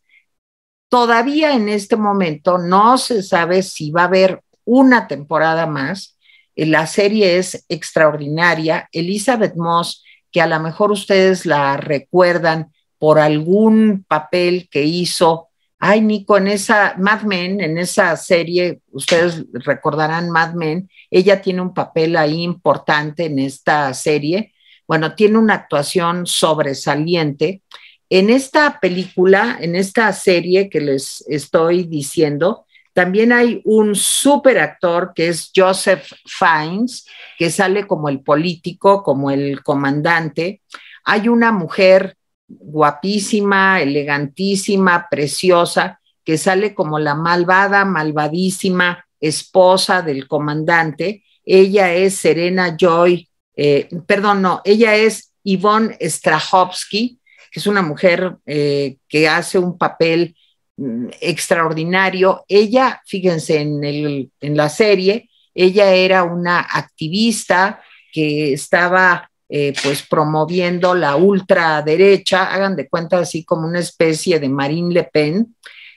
Todavía en este momento no se sabe si va a haber una temporada más. La serie es extraordinaria. Elizabeth Moss, que a lo mejor ustedes la recuerdan por algún papel que hizo. Ay, Nico, en esa Mad Men, en esa serie, ustedes recordarán Mad Men, ella tiene un papel ahí importante en esta serie. Bueno, tiene una actuación sobresaliente. En esta película, en esta serie que les estoy diciendo, también hay un súper actor que es Joseph Fiennes, que sale como el político, como el comandante. Hay una mujer guapísima, elegantísima, preciosa, que sale como la malvada, malvadísima esposa del comandante. Ella es Serena Joy, ella es Yvonne Strahovski, que es una mujer que hace un papel extraordinario. Ella, fíjense, en la serie, ella era una activista que estaba pues promoviendo la ultraderecha, hagan de cuenta así como una especie de Marine Le Pen,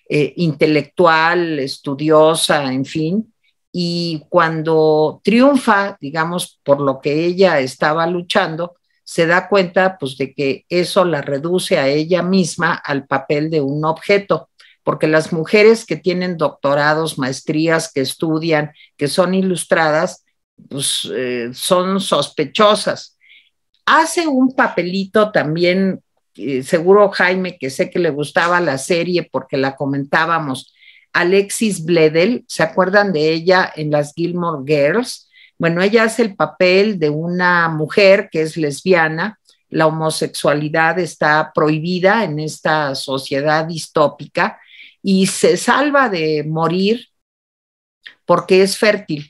intelectual, estudiosa, en fin, y cuando triunfa, digamos, por lo que ella estaba luchando, se da cuenta pues de que eso la reduce a ella misma al papel de un objeto, porque las mujeres que tienen doctorados, maestrías, que estudian, que son ilustradas, pues son sospechosas. Hace un papelito también, seguro Jaime, que sé que le gustaba la serie porque la comentábamos, Alexis Bledel, ¿se acuerdan de ella en las Gilmore Girls? Bueno, ella hace el papel de una mujer que es lesbiana. La homosexualidad está prohibida en esta sociedad distópica y se salva de morir porque es fértil.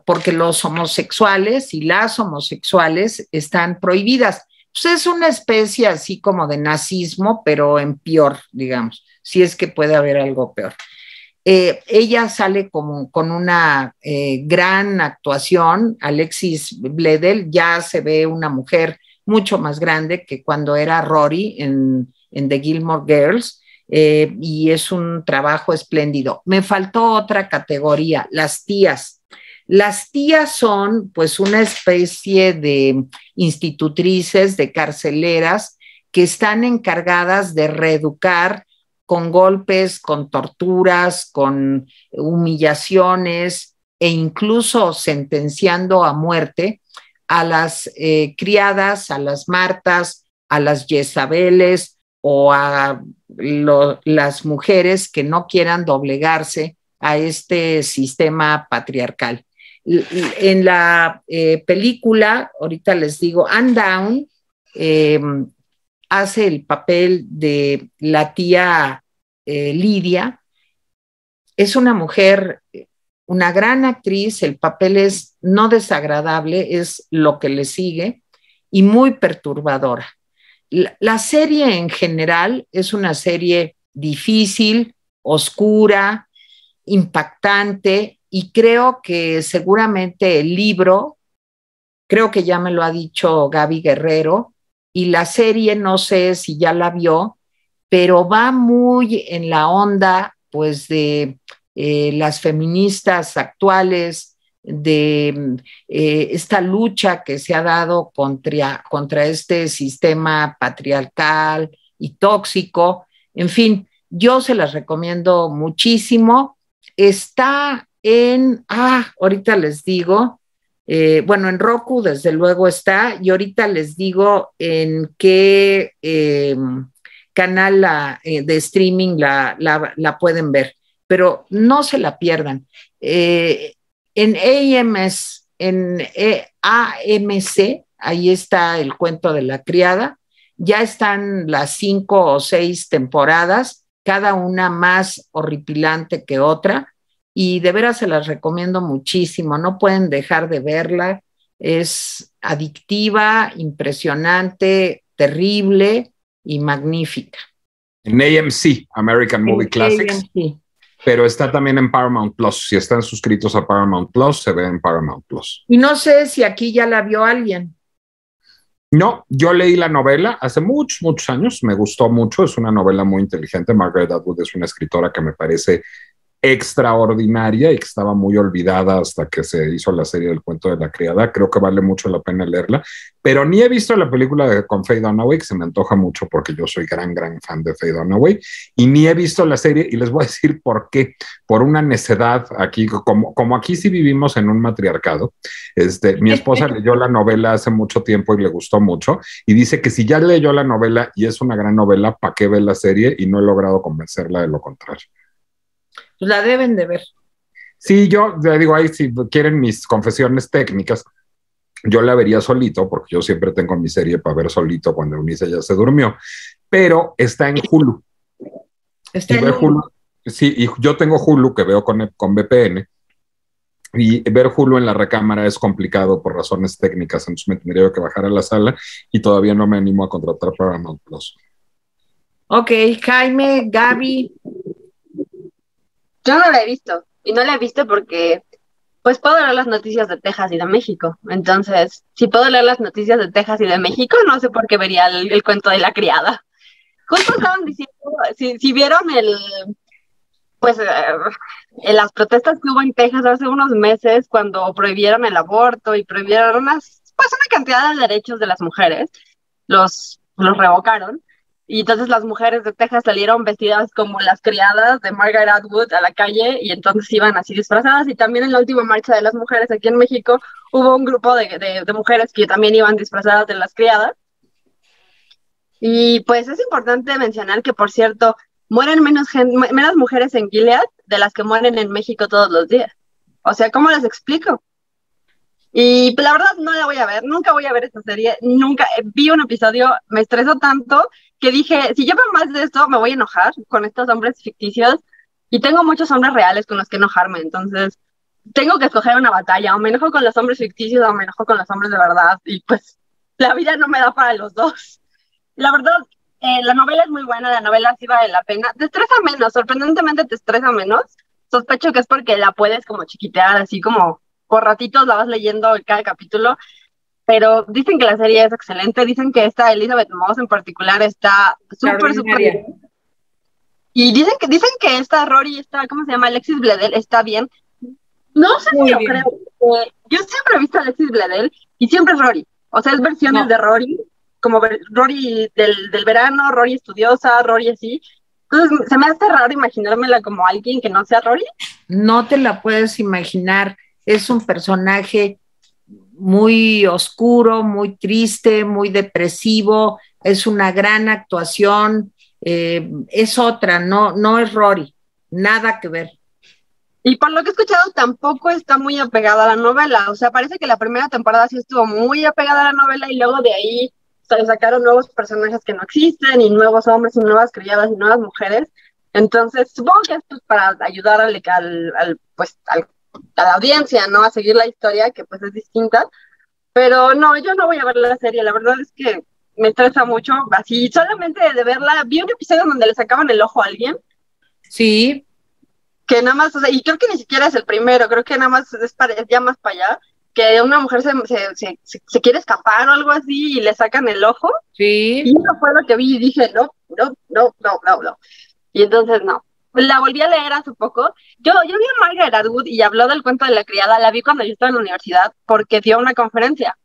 porque los homosexuales y las homosexuales están prohibidas. Pues es una especie así como de nazismo, pero en peor, digamos, si es que puede haber algo peor. Ella sale como con una gran actuación. Alexis Bledel ya se ve una mujer mucho más grande que cuando era Rory en The Gilmore Girls, y es un trabajo espléndido. Me faltó otra categoría, las tías. Las tías son pues una especie de institutrices, de carceleras que están encargadas de reeducar con golpes, con torturas, con humillaciones e incluso sentenciando a muerte a las criadas, a las Martas, a las Yezabeles o a las mujeres que no quieran doblegarse a este sistema patriarcal. En la película, ahorita les digo, Anne Down hace el papel de la tía Lidia. Es una mujer, una gran actriz, el papel es no desagradable, es lo que le sigue, y muy perturbadora. La serie en general es una serie difícil, oscura, impactante, y creo que seguramente el libro, creo que ya me lo ha dicho Gaby Guerrero, y la serie no sé si ya la vio, pero va muy en la onda pues de las feministas actuales, de esta lucha que se ha dado contra este sistema patriarcal y tóxico. En fin, yo se las recomiendo muchísimo. Está ahorita les digo, bueno, en Roku desde luego está, y ahorita les digo en qué canal de streaming la pueden ver, pero no se la pierdan. En AMC, ahí está El cuento de la criada, ya están las 5 o 6 temporadas, cada una más horripilante que otra, y de veras se las recomiendo muchísimo, no pueden dejar de verla, es adictiva, impresionante, terrible y magnífica. En AMC, American Movie Classics, AMC. Pero está también en Paramount Plus. Si están suscritos a Paramount Plus, se ve en Paramount Plus. Y no sé si aquí ya la vio alguien. No, yo leí la novela hace muchos, muchos años, me gustó mucho, es una novela muy inteligente. Margaret Atwood es una escritora que me parece extraordinaria y que estaba muy olvidada hasta que se hizo la serie del cuento de la criada. Creo que vale mucho la pena leerla, pero ni he visto la película con Faye Dunaway, que se me antoja mucho porque yo soy gran fan de Faye Dunaway, y ni he visto la serie, y les voy a decir por qué. Por una necedad aquí, como aquí sí vivimos en un matriarcado. Mi esposa leyó la novela hace mucho tiempo y le gustó mucho, y dice que si ya leyó la novela y es una gran novela, ¿para qué ve la serie? Y no he logrado convencerla de lo contrario. La deben de ver. Sí, yo le digo, ahí si quieren mis confesiones técnicas, yo la vería solito, porque yo siempre tengo mi serie para ver solito cuando Eunice ya se durmió, pero está en Hulu. Está en Hulu. Sí, y yo tengo Hulu que veo con VPN, y ver Hulu en la recámara es complicado por razones técnicas, entonces me tendría que bajar a la sala y todavía no me animo a contratar Paramount Plus. Ok, Jaime, Gaby. Yo no la he visto, y no la he visto porque pues puedo leer las noticias de Texas y de México. Entonces, si puedo leer las noticias de Texas y de México, no sé por qué vería el cuento de la criada. Justo estaban diciendo, si vieron las protestas que hubo en Texas hace unos meses cuando prohibieron el aborto y prohibieron una cantidad de derechos de las mujeres, los revocaron. Y entonces las mujeres de Texas salieron vestidas como las criadas de Margaret Atwood a la calle, y entonces iban así disfrazadas. Y también en la última marcha de las mujeres aquí en México hubo un grupo de mujeres que también iban disfrazadas de las criadas. Y pues es importante mencionar que, por cierto, mueren menos mujeres en Gilead de las que mueren en México todos los días. O sea, ¿cómo les explico? Y la verdad no la voy a ver, nunca voy a ver esta serie, nunca vi un episodio, me estresó tanto que dije, si yo veo más de esto me voy a enojar con estos hombres ficticios, y tengo muchos hombres reales con los que enojarme, entonces tengo que escoger una batalla, o me enojo con los hombres ficticios o me enojo con los hombres de verdad, y pues la vida no me da para los dos. La verdad, la novela es muy buena, la novela sí vale la pena. Te estresa menos, sorprendentemente te estresa menos. Sospecho que es porque la puedes como chiquitear, así como por ratitos la vas leyendo cada capítulo, pero dicen que la serie es excelente, dicen que esta Elizabeth Moss en particular está súper bien. Y dicen que esta Rory, ¿cómo se llama? Alexis Bledel está bien. No sé si lo creo. Yo siempre he visto a Alexis Bledel y siempre es Rory. O sea, es versiones de Rory, como Rory del verano, Rory estudiosa, Rory así. Entonces, se me hace raro imaginármela como alguien que no sea Rory. No te la puedes imaginar. Es un personaje muy oscuro, muy triste, muy depresivo. Es una gran actuación. Es otra, no es Rory. Nada que ver. Y por lo que he escuchado, tampoco está muy apegada a la novela. O sea, parece que la primera temporada sí estuvo muy apegada a la novela y luego de ahí sacaron nuevos personajes que no existen y nuevos hombres y nuevas criadas y nuevas mujeres. Entonces, supongo que esto es para ayudar a la audiencia, ¿no? A seguir la historia, que pues es distinta. Pero no, yo no voy a ver la serie. La verdad es que me estresa mucho. Así, solamente de verla, vi un episodio donde le sacaban el ojo a alguien. Sí. Que nada más, o sea, y creo que ni siquiera es el primero, creo que nada más es ya más para allá, que una mujer se quiere escapar o algo así y le sacan el ojo. Sí. Y eso fue lo que vi y dije, no. Y entonces no. La volví a leer hace poco. Yo vi a Margaret Atwood y habló del cuento de la criada, la vi cuando yo estaba en la universidad porque dio una conferencia.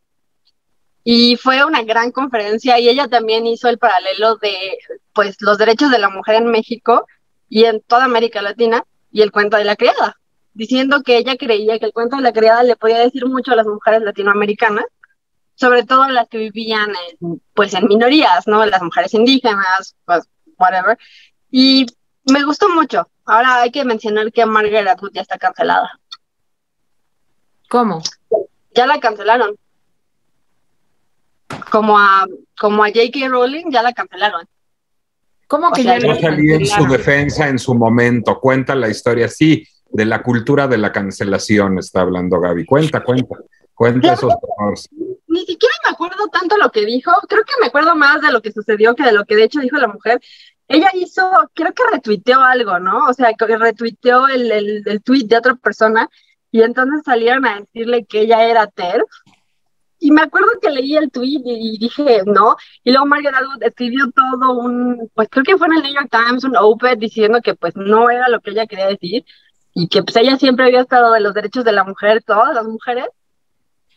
Y fue una gran conferencia y ella también hizo el paralelo de pues los derechos de la mujer en México y en toda América Latina y el cuento de la criada, diciendo que ella creía que el cuento de la criada le podía decir mucho a las mujeres latinoamericanas, sobre todo las que vivían en minorías, ¿no? Las mujeres indígenas, pues whatever. Y me gustó mucho. Ahora hay que mencionar que Margaret Atwood ya está cancelada. ¿Cómo? Ya la cancelaron. Como a J.K. Rowling ya la cancelaron. ¿Cómo que ya yo salí en su defensa en su momento? Cuenta la historia, sí, de la cultura de la cancelación está hablando Gaby. Cuenta esos errores. Ni siquiera me acuerdo tanto lo que dijo, creo que me acuerdo más de lo que sucedió que de lo que de hecho dijo la mujer. Ella creo que retuiteó algo, ¿no? O sea, que retuiteó el tweet de otra persona y entonces salieron a decirle que ella era TERF. Y me acuerdo que leí el tweet y dije, no. Y luego Margaret Atwood escribió todo pues creo que fue en el New York Times, un op-ed diciendo que pues no era lo que ella quería decir y que pues ella siempre había estado de los derechos de la mujer, todas las mujeres.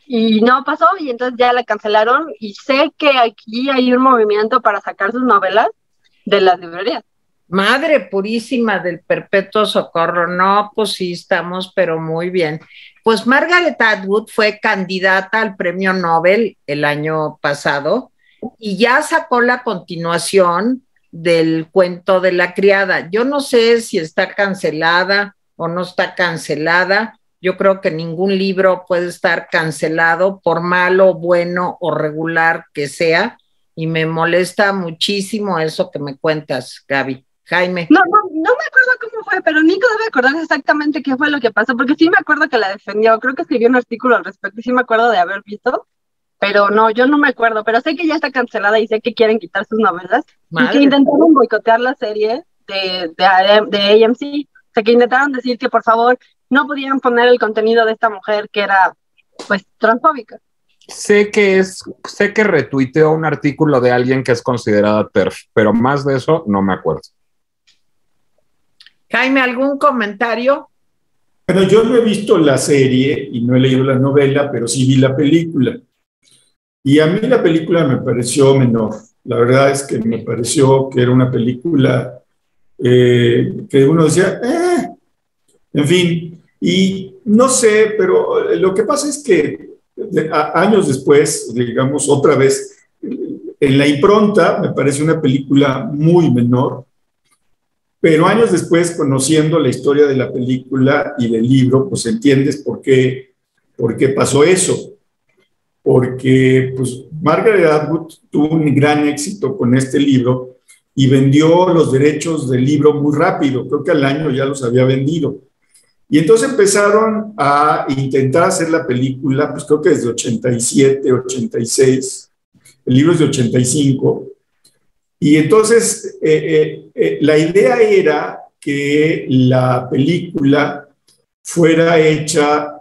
Y no pasó y entonces ya la cancelaron y sé que aquí hay un movimiento para sacar sus novelas de las librerías. Madre purísima del perpetuo socorro. No, pues sí, estamos, pero muy bien. Pues Margaret Atwood fue candidata al premio Nobel el año pasado y ya sacó la continuación del cuento de la criada. Yo no sé si está cancelada o no está cancelada. Yo creo que ningún libro puede estar cancelado por malo, bueno o regular que sea. Y me molesta muchísimo eso que me cuentas, Gaby. Jaime. No me acuerdo cómo fue, pero Nico debe acordarse exactamente qué fue lo que pasó, porque sí me acuerdo que la defendió, creo que escribió un artículo al respecto y sí me acuerdo de haber visto, pero no, yo no me acuerdo, pero sé que ya está cancelada y sé que quieren quitar sus novelas. Madre. Y que intentaron boicotear la serie de AMC, o sea que intentaron decir que por favor no podían poner el contenido de esta mujer que era pues transfóbica. Sé que retuiteó un artículo de alguien que es considerada TERF, pero más de eso no me acuerdo. Jaime, ¿algún comentario? Bueno, yo no he visto la serie y no he leído la novela, pero sí vi la película. Y a mí la película me pareció menor. La verdad es que me pareció que era una película que uno decía, en fin, y no sé, pero lo que pasa es que años después, digamos, otra vez, en la impronta me parece una película muy menor, pero años después, conociendo la historia de la película y del libro, pues entiendes por qué pasó eso. Porque pues, Margaret Atwood tuvo un gran éxito con este libro y vendió los derechos del libro muy rápido, creo que al año ya los había vendido. Y entonces empezaron a intentar hacer la película, pues creo que desde 87, 86, el libro es de 85, y entonces la idea era que la película fuera hecha,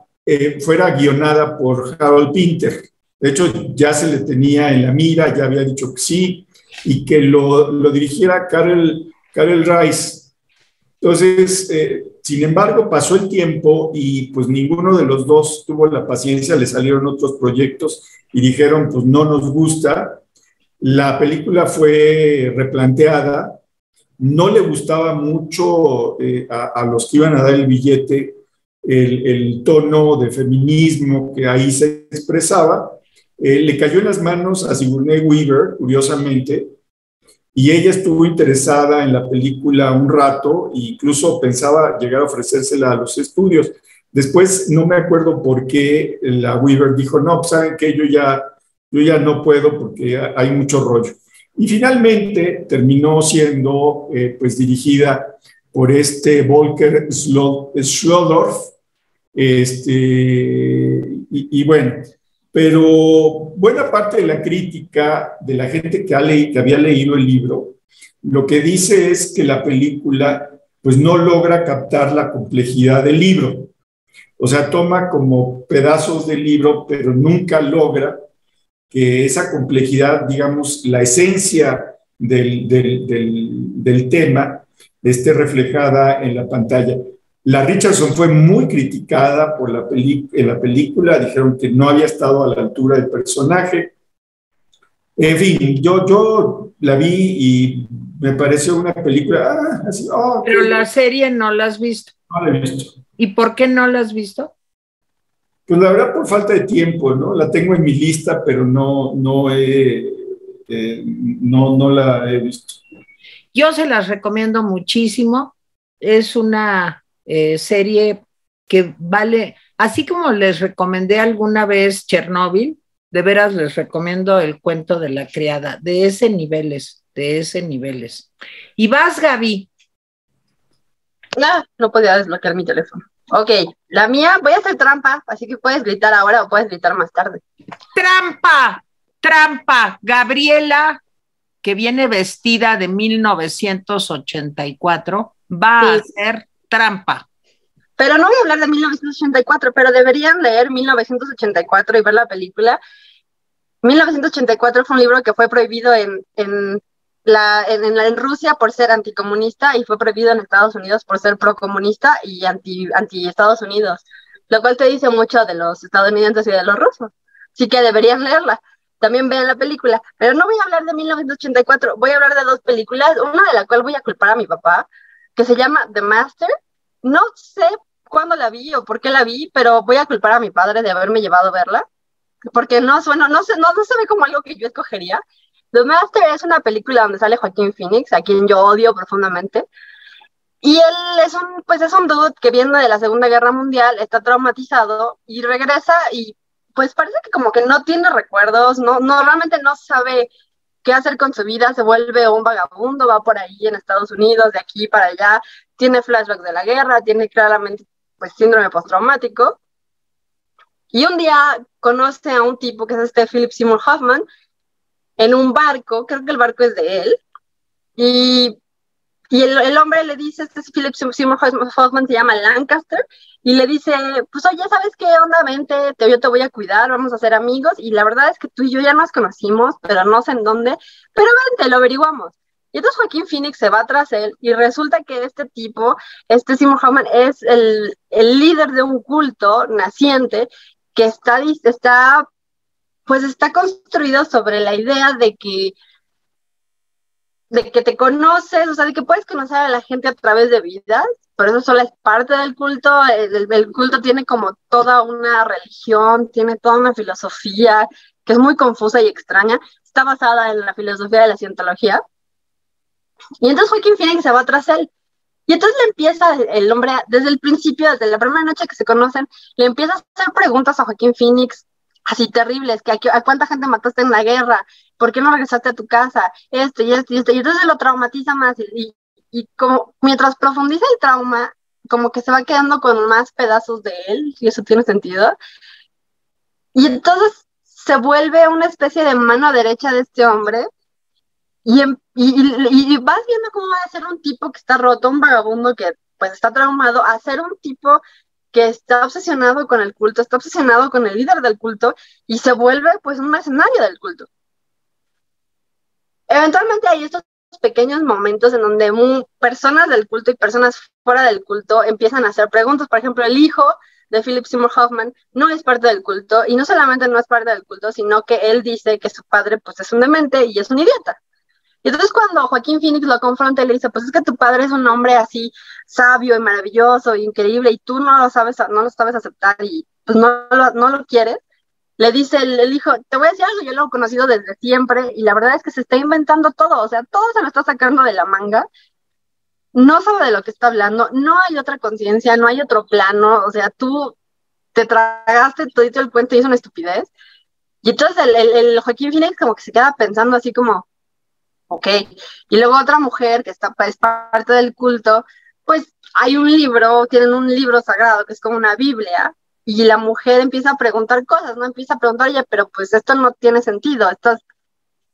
fuera guionada por Harold Pinter. De hecho, ya se le tenía en la mira, ya había dicho que sí, y que lo dirigiera Karel Reisz. Entonces, sin embargo, pasó el tiempo y pues ninguno de los dos tuvo la paciencia, le salieron otros proyectos y dijeron, pues no nos gusta. La película fue replanteada, no le gustaba mucho a los que iban a dar el billete el tono de feminismo que ahí se expresaba. Le cayó en las manos a Sigourney Weaver, curiosamente, y ella estuvo interesada en la película un rato e incluso pensaba llegar a ofrecérsela a los estudios. Después no me acuerdo por qué la Weaver dijo, no, pues saben que yo ya no puedo porque hay mucho rollo. Y finalmente terminó siendo pues dirigida por Volker Schlödorff, y bueno, pero buena parte de la crítica de la gente que había leído el libro, lo que dice es que la película pues no logra captar la complejidad del libro. O sea, toma como pedazos del libro, pero nunca logra que esa complejidad, digamos, la esencia del tema esté reflejada en la pantalla. La Richardson fue muy criticada por en la película, dijeron que no había estado a la altura del personaje. En fin, yo la vi y me pareció una película así. Oh, pero la serie no la has visto. No la he visto. ¿Y por qué no la has visto? Pues la verdad por falta de tiempo, ¿no? La tengo en mi lista, pero no la he visto. Yo se las recomiendo muchísimo. Es una serie que vale, así como les recomendé alguna vez Chernobyl, de veras les recomiendo El cuento de la criada, de ese niveles. Y vas, Gaby. No podía desbloquear mi teléfono. Ok, la mía, voy a hacer trampa, así que puedes gritar ahora o puedes gritar más tarde. ¡Trampa! Gabriela, que viene vestida de 1984, va a hacer trampa. Pero no voy a hablar de 1984, pero deberían leer 1984 y ver la película. 1984 fue un libro que fue prohibido en Rusia por ser anticomunista y fue prohibido en Estados Unidos por ser procomunista y anti Estados Unidos, lo cual te dice mucho de los estadounidenses y de los rusos. Así que deberían leerla. También vean la película. Pero no voy a hablar de 1984, voy a hablar de dos películas, una de la cual voy a culpar a mi papá, que se llama The Master. No sé cuándo la vi o por qué la vi, pero voy a culpar a mi padre de haberme llevado a verla, porque no se ve como algo que yo escogería. The Master es una película donde sale Joaquín Phoenix, a quien yo odio profundamente, y él es un dude que viene de la Segunda Guerra Mundial, está traumatizado y regresa y pues parece que como que no tiene recuerdos, realmente no sabe qué hacer con su vida, se vuelve un vagabundo, va por ahí en Estados Unidos, de aquí para allá, tiene flashbacks de la guerra, tiene claramente pues síndrome postraumático, y un día conoce a un tipo que es Philip Seymour Hoffman en un barco, creo que el barco es de él, y el hombre le dice, Philip Seymour Hoffman se llama Lancaster, y le dice, pues oye, ¿sabes qué onda? Vente, yo te voy a cuidar, vamos a ser amigos, y la verdad es que tú y yo ya nos conocimos, pero no sé en dónde, pero vente, lo averiguamos. Y entonces Joaquín Phoenix se va tras él, y resulta que este tipo, Seymour Hoffman, es el líder de un culto naciente que está construido sobre la idea de que te conoces, o sea, de que puedes conocer a la gente a través de vidas, pero eso solo es parte del culto. El culto tiene como toda una religión, tiene toda una filosofía que es muy confusa y extraña, está basada en la filosofía de la cientología, y entonces Joaquín Phoenix se va tras él, y entonces le empieza el hombre, desde el principio, desde la primera noche que se conocen, le empieza a hacer preguntas a Joaquín Phoenix, así terribles, que a cuánta gente mataste en la guerra, ¿por qué no regresaste a tu casa? Y entonces lo traumatiza más, y como mientras profundiza el trauma, como que se va quedando con más pedazos de él, y eso tiene sentido. Y entonces se vuelve una especie de mano derecha de este hombre, y vas viendo cómo va a ser un tipo que está roto, un vagabundo que pues está traumado, a ser un tipo que está obsesionado con el culto, está obsesionado con el líder del culto, y se vuelve pues un mercenario del culto. Eventualmente hay estos pequeños momentos en donde personas del culto y personas fuera del culto empiezan a hacer preguntas. Por ejemplo, el hijo de Philip Seymour Hoffman no es parte del culto, y no solamente no es parte del culto, sino que él dice que su padre pues es un demente y es un idiota. Y entonces cuando Joaquín Phoenix lo confronta y le dice, pues es que tu padre es un hombre así sabio y maravilloso y increíble, y tú no lo sabes aceptar, y pues no lo quieres, le dice el hijo, te voy a decir algo, yo lo he conocido desde siempre, y la verdad es que se está inventando todo, o sea, todo se lo está sacando de la manga, no sabe de lo que está hablando, no hay otra conciencia, no hay otro plano, o sea, tú te tragaste todito el cuento y es una estupidez. Y entonces el Joaquín Phoenix como que se queda pensando así como, ok. Y luego otra mujer que es parte del culto, pues hay un libro, tienen un libro sagrado que es como una Biblia, y la mujer empieza a preguntar cosas, ¿no? Empieza a preguntar, oye, pero pues esto no tiene sentido, estas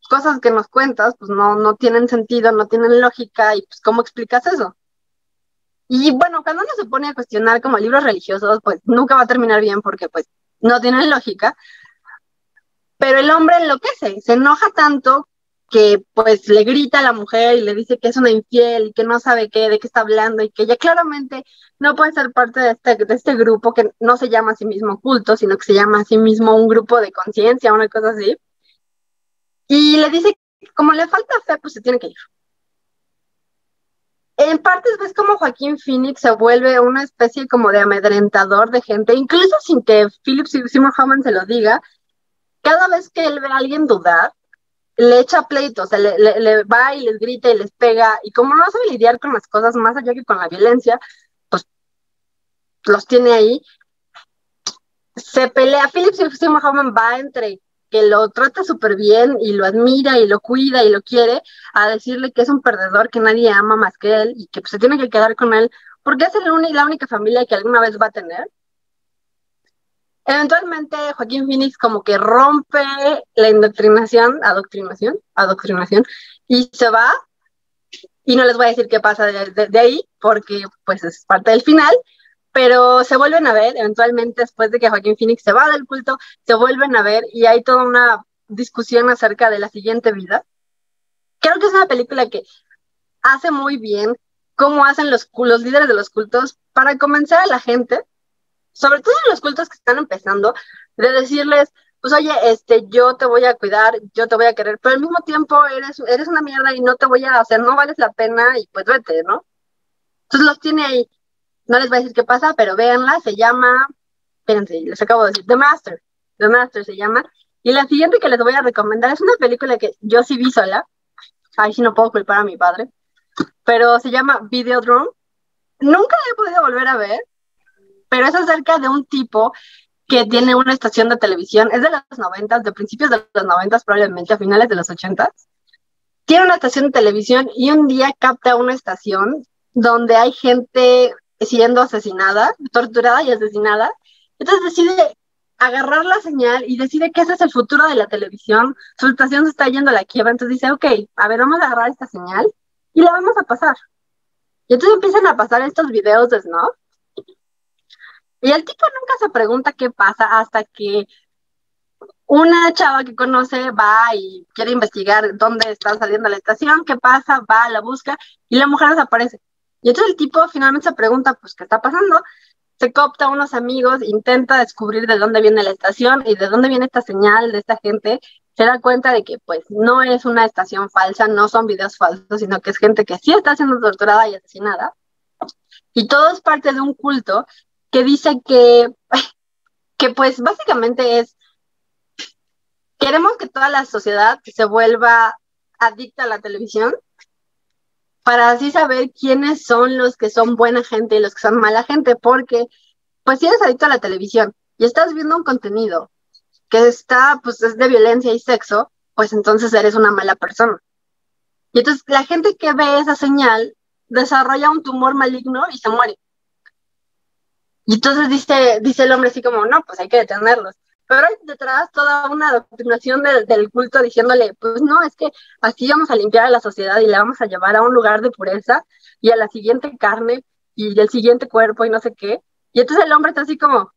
cosas que nos cuentas, pues no tienen sentido, no tienen lógica, y pues ¿cómo explicas eso? Y bueno, cuando uno se pone a cuestionar como libros religiosos, pues nunca va a terminar bien porque pues no tienen lógica, pero el hombre enloquece, se enoja tanto que pues le grita a la mujer y le dice que es una infiel y que no sabe de qué está hablando, y que ella claramente no puede ser parte de este grupo que no se llama a sí mismo culto, sino que se llama a sí mismo un grupo de conciencia, una cosa así. Y le dice que como le falta fe, pues se tiene que ir. En partes ves como Joaquín Phoenix se vuelve una especie como de amedrentador de gente, incluso sin que Philip Seymour Hoffman se lo diga. Cada vez que él ve a alguien dudar, le echa pleito, o sea, le va y les grita y les pega, y como no sabe lidiar con las cosas más allá que con la violencia, pues los tiene ahí. Se pelea, Philip Seymour Hoffman va entre que lo trata súper bien y lo admira y lo cuida y lo quiere, a decirle que es un perdedor, que nadie ama más que él y que pues, se tiene que quedar con él porque es la única familia que alguna vez va a tener. Eventualmente Joaquín Phoenix como que rompe la adoctrinación, y se va, y no les voy a decir qué pasa de ahí porque pues es parte del final, pero se vuelven a ver eventualmente después de que Joaquín Phoenix se va del culto, se vuelven a ver y hay toda una discusión acerca de la siguiente vida. Creo que es una película que hace muy bien cómo hacen los líderes de los cultos para convencer a la gente, sobre todo en los cultos que están empezando, de decirles, pues oye, yo te voy a cuidar, yo te voy a querer, pero al mismo tiempo eres una mierda y no te voy a hacer, no vales la pena y pues vete, ¿no? Entonces los tiene ahí. No les voy a decir qué pasa, pero véanla, se llama, espérense, les acabo de decir, The Master se llama, y la siguiente que les voy a recomendar es una película que yo sí vi sola, ahí sí no puedo culpar a mi padre, pero se llama Videodrome. Nunca la he podido volver a ver, pero es acerca de un tipo que tiene una estación de televisión, es de los 90, de principios de los 90, probablemente a finales de los 80. Tiene una estación de televisión y un día capta una estación donde hay gente siendo asesinada, torturada y asesinada. Entonces decide agarrar la señal y decide que ese es el futuro de la televisión. Su estación se está yendo a la quiebra, entonces dice, ok, a ver, vamos a agarrar esta señal y la vamos a pasar. Y entonces empiezan a pasar estos videos de Snuff. Y el tipo nunca se pregunta qué pasa hasta que una chava que conoce va y quiere investigar dónde está saliendo la estación, qué pasa, va, la busca y la mujer desaparece. Y entonces el tipo finalmente se pregunta, pues, ¿qué está pasando? Se coopta a unos amigos, intenta descubrir de dónde viene la estación y de dónde viene esta señal de esta gente. Se da cuenta de que, pues, no es una estación falsa, no son videos falsos, sino que es gente que sí está siendo torturada y asesinada. Y todo es parte de un culto que dice que pues, básicamente es, queremos que toda la sociedad se vuelva adicta a la televisión, para así saber quiénes son los que son buena gente y los que son mala gente, porque pues si eres adicto a la televisión y estás viendo un contenido que está, pues es de violencia y sexo, pues entonces eres una mala persona. Y entonces la gente que ve esa señal desarrolla un tumor maligno y se muere. Y entonces dice el hombre así como, no, pues hay que detenerlos. Pero hay detrás toda una doctrinación del culto diciéndole, pues no, es que así vamos a limpiar a la sociedad y la vamos a llevar a un lugar de pureza y a la siguiente carne y el siguiente cuerpo y no sé qué. Y entonces el hombre está así como,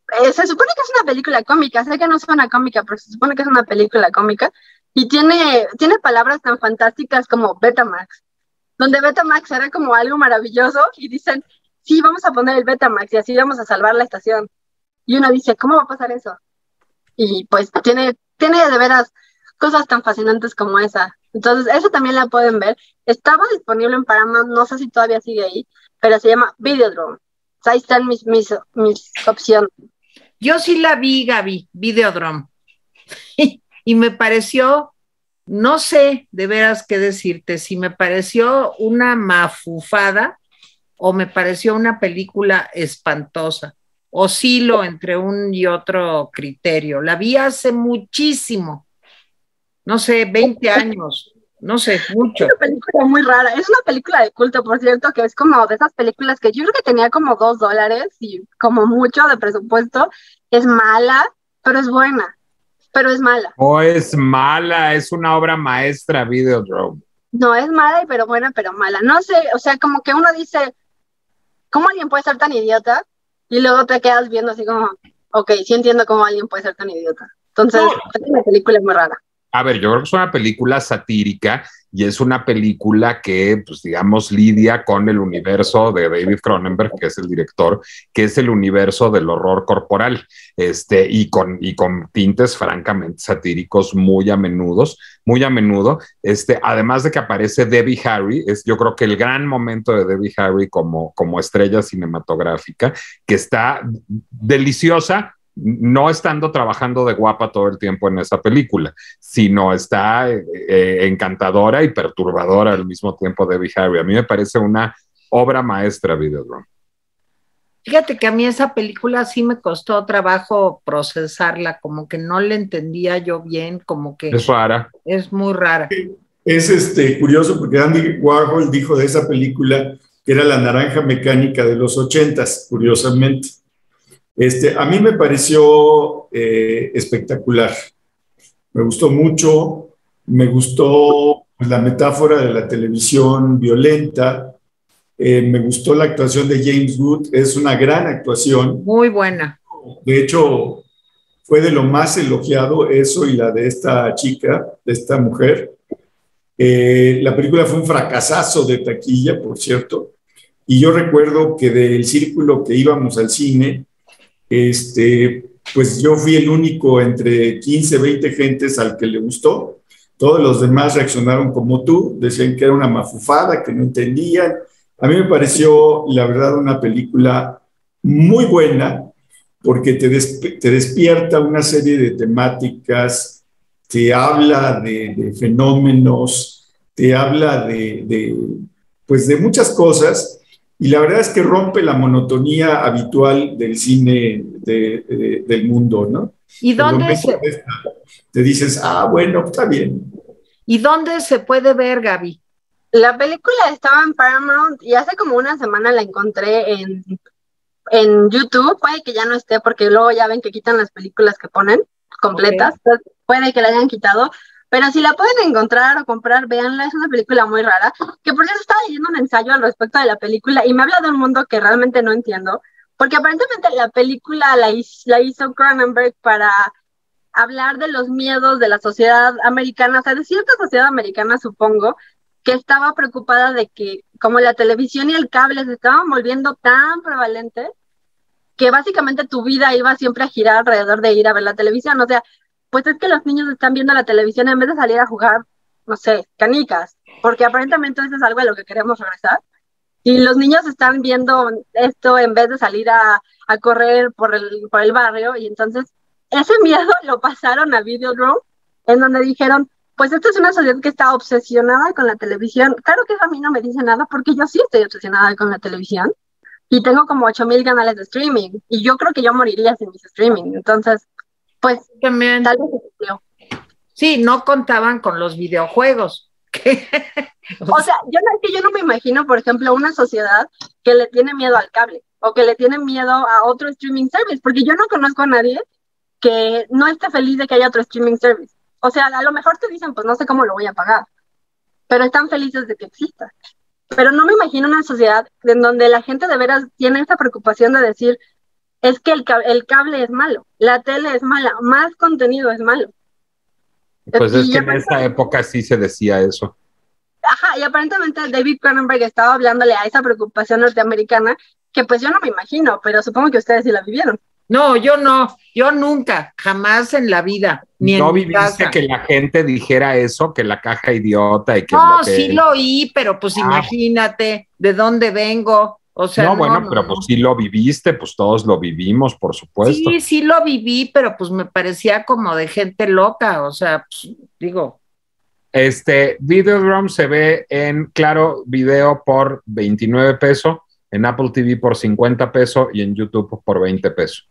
se supone que es una película cómica, sé que no es una cómica, pero se supone que es una película cómica y tiene palabras tan fantásticas como Betamax, donde Betamax era como algo maravilloso y dicen, sí, vamos a poner el Betamax y así vamos a salvar la estación. Y uno dice, ¿cómo va a pasar eso? Y pues tiene de veras cosas tan fascinantes como esa. Entonces, eso también la pueden ver. Estaba disponible en Paramount, no sé si todavía sigue ahí, pero se llama Videodrome. O sea, ahí están mis opciones. Yo sí la vi, Gaby, Videodrome. Y me pareció, no sé de veras qué decirte, si me pareció una mafufada o me pareció una película espantosa. Oscilo entre un y otro criterio. La vi hace muchísimo, no sé, 20 años, no sé, mucho. Es una película muy rara, es una película de culto, por cierto, que es como de esas películas que yo creo que tenía como $2 y como mucho de presupuesto. Es mala, pero es buena, pero es mala. O es mala, es una obra maestra, Videodrome. No, es mala, pero buena, pero mala. No sé, o sea, como que uno dice, ¿cómo alguien puede ser tan idiota? Y luego te quedas viendo así como, ok, sí entiendo cómo alguien puede ser tan idiota. Entonces, es una película muy rara. A ver, yo creo que es una película satírica y es una película que, pues digamos, lidia con el universo de David Cronenberg, que es el director, que es el universo del horror corporal, y con tintes francamente satíricos muy a menudo, además de que aparece Debbie Harry, yo creo que el gran momento de Debbie Harry como estrella cinematográfica, que está deliciosa, no estando trabajando de guapa todo el tiempo en esa película, sino está encantadora y perturbadora al mismo tiempo Debbie Harry. A mí me parece una obra maestra, Videodrome. Fíjate que a mí esa película sí me costó trabajo procesarla, como que no la entendía yo bien, como que es rara. Es muy rara. Es curioso porque Andy Warhol dijo de esa película que era la naranja mecánica de los 80s, curiosamente. A mí me pareció espectacular. Me gustó mucho, me gustó la metáfora de la televisión violenta, me gustó la actuación de James Wood, es una gran actuación. Muy buena. De hecho, fue de lo más elogiado eso y la de esta chica, de esta mujer. La película fue un fracasazo de taquilla, por cierto, y yo recuerdo que del círculo que íbamos al cine, pues yo fui el único entre 15, 20 gentes al que le gustó. Todos los demás reaccionaron como tú, decían que era una mafufada, que no entendían. A mí me pareció, la verdad, una película muy buena porque te despierta una serie de temáticas, te habla de fenómenos, te habla pues de muchas cosas. Y la verdad es que rompe la monotonía habitual del cine del mundo, ¿no? ¿Y dónde te dices, bueno, está bien. ¿Y dónde se puede ver, Gaby? La película estaba en Paramount y hace como una semana la encontré en YouTube. Puede que ya no esté porque luego ya ven que quitan las películas que ponen completas. Okay. Entonces, puede que la hayan quitado. Pero si la pueden encontrar o comprar, véanla, es una película muy rara, que por cierto estaba leyendo un ensayo al respecto de la película y me habla de un mundo que realmente no entiendo, porque aparentemente la película la hizo Cronenberg para hablar de los miedos de la sociedad americana, o sea, de cierta sociedad americana, supongo, que estaba preocupada de que como la televisión y el cable se estaban volviendo tan prevalentes, que básicamente tu vida iba siempre a girar alrededor de ir a ver la televisión, o sea, pues es que los niños están viendo la televisión en vez de salir a jugar, no sé, canicas, porque aparentemente eso es algo a lo que queremos regresar. Y los niños están viendo esto en vez de salir a correr por el barrio, y entonces ese miedo lo pasaron a Videodrome, en donde dijeron, pues esta es una sociedad que está obsesionada con la televisión. Claro que eso a mí no me dice nada, porque yo sí estoy obsesionada con la televisión, y tengo como 8,000 canales de streaming, y yo creo que yo moriría sin mis streaming, entonces pues también. Tal vez se cumplió. Sí, no contaban con los videojuegos. O sea, yo no me imagino, por ejemplo, una sociedad que le tiene miedo al cable. o que le tienen miedo a otro streaming service, porque yo no conozco a nadie que no esté feliz de que haya otro streaming service. O sea, a lo mejor te dicen, pues no sé cómo lo voy a pagar, pero están felices de que exista. Pero no me imagino una sociedad en donde la gente de veras tiene esa preocupación de decir, es que el cable es malo, la tele es mala, más contenido es malo. Pues es que en esa época sí se decía eso. Ajá, y aparentemente David Cronenberg estaba hablándole a esa preocupación norteamericana, que pues yo no me imagino, pero supongo que ustedes sí la vivieron. No, yo nunca, jamás en la vida. Ni ¿No en mi viviste casa. que la gente dijera eso, que la caja idiota y que... No, lo que... sí lo oí, pero pues imagínate de dónde vengo. O sea, no, bueno, pero pues sí lo viviste, pues todos lo vivimos, por supuesto. Sí, sí lo viví, pero pues me parecía como de gente loca, o sea, pues, digo. Videodrome se ve en Claro Video por 29 pesos, en Apple TV por 50 pesos y en YouTube por 20 pesos.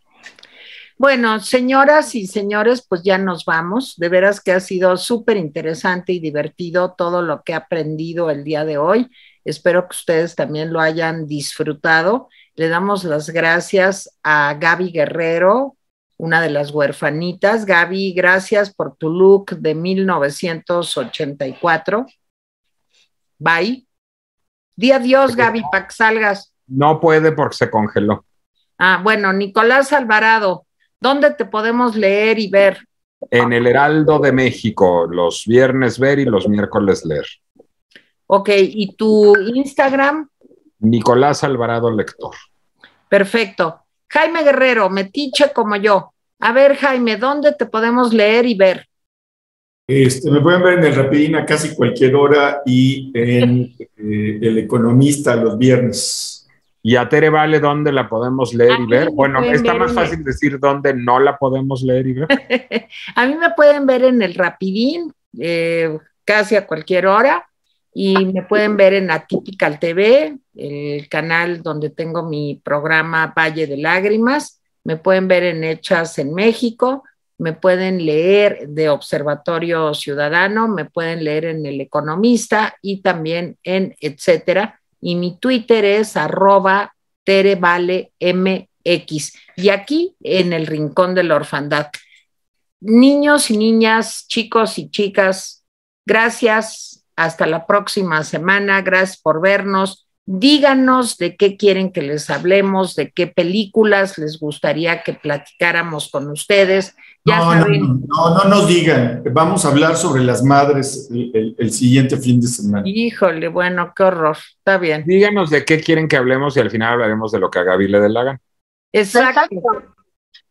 Bueno, señoras y señores, pues ya nos vamos. De veras que ha sido súper interesante y divertido todo lo que he aprendido el día de hoy. Espero que ustedes también lo hayan disfrutado. Le damos las gracias a Gaby Guerrero, una de las huerfanitas. Gaby, gracias por tu look de 1984. Bye. Di adiós, Gaby, para que salgas. No puede porque se congeló. Ah, bueno, Nicolás Alvarado, ¿dónde te podemos leer y ver? En el Heraldo de México, los viernes ver y los miércoles leer. Ok, ¿y tu Instagram? Nicolás Alvarado Lector. Perfecto. Jaime Guerrero, metiche como yo. A ver, Jaime, ¿dónde te podemos leer y ver? Me pueden ver en el Rapidín a casi cualquier hora y en El Economista los viernes. ¿Y a Tere Vale dónde la podemos leer y ver? Bueno, está más fácil decir dónde no la podemos leer y ver. A mí me pueden ver en el Rapidín, casi a cualquier hora, y me pueden ver en Atypical TV, el canal donde tengo mi programa Valle de Lágrimas. Me pueden ver en Hechas en México, me pueden leer de Observatorio Ciudadano, me pueden leer en El Economista y también en Etcétera. Y mi Twitter es @TereValeMX. Y aquí en el Rincón de la Orfandad. Niños y niñas, chicos y chicas, gracias. Hasta la próxima semana. Gracias por vernos. Díganos de qué quieren que les hablemos, de qué películas les gustaría que platicáramos con ustedes. Ya saben. No nos digan. Vamos a hablar sobre las madres el siguiente fin de semana. Híjole, bueno, qué horror. Está bien. Díganos de qué quieren que hablemos y al final hablaremos de lo que a Gaby le dé la gana. Exacto.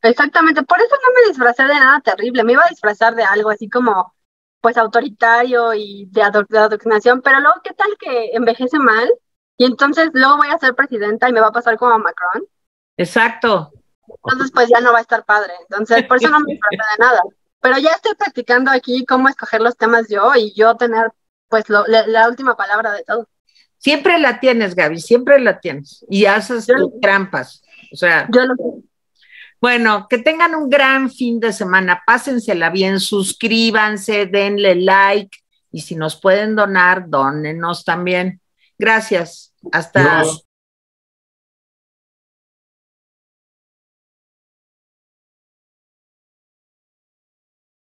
Exactamente. Por eso no me disfracé de nada terrible. Me iba a disfrazar de algo así como, pues, autoritario y de adoctrinación, pero luego, ¿qué tal que envejece mal? Y entonces luego voy a ser presidenta y me va a pasar como a Macron. Exacto. Entonces, pues ya no va a estar padre. Entonces, por eso no me disfrazé de nada. Pero ya estoy practicando aquí cómo escoger los temas yo y yo tener, pues, la última palabra de todo. Siempre la tienes, Gaby, siempre la tienes. Y haces tus trampas. O sea. Yo lo sé. Bueno, que tengan un gran fin de semana. Pásensela bien, suscríbanse, denle like. Y si nos pueden donar, dónenos también. Gracias. Hasta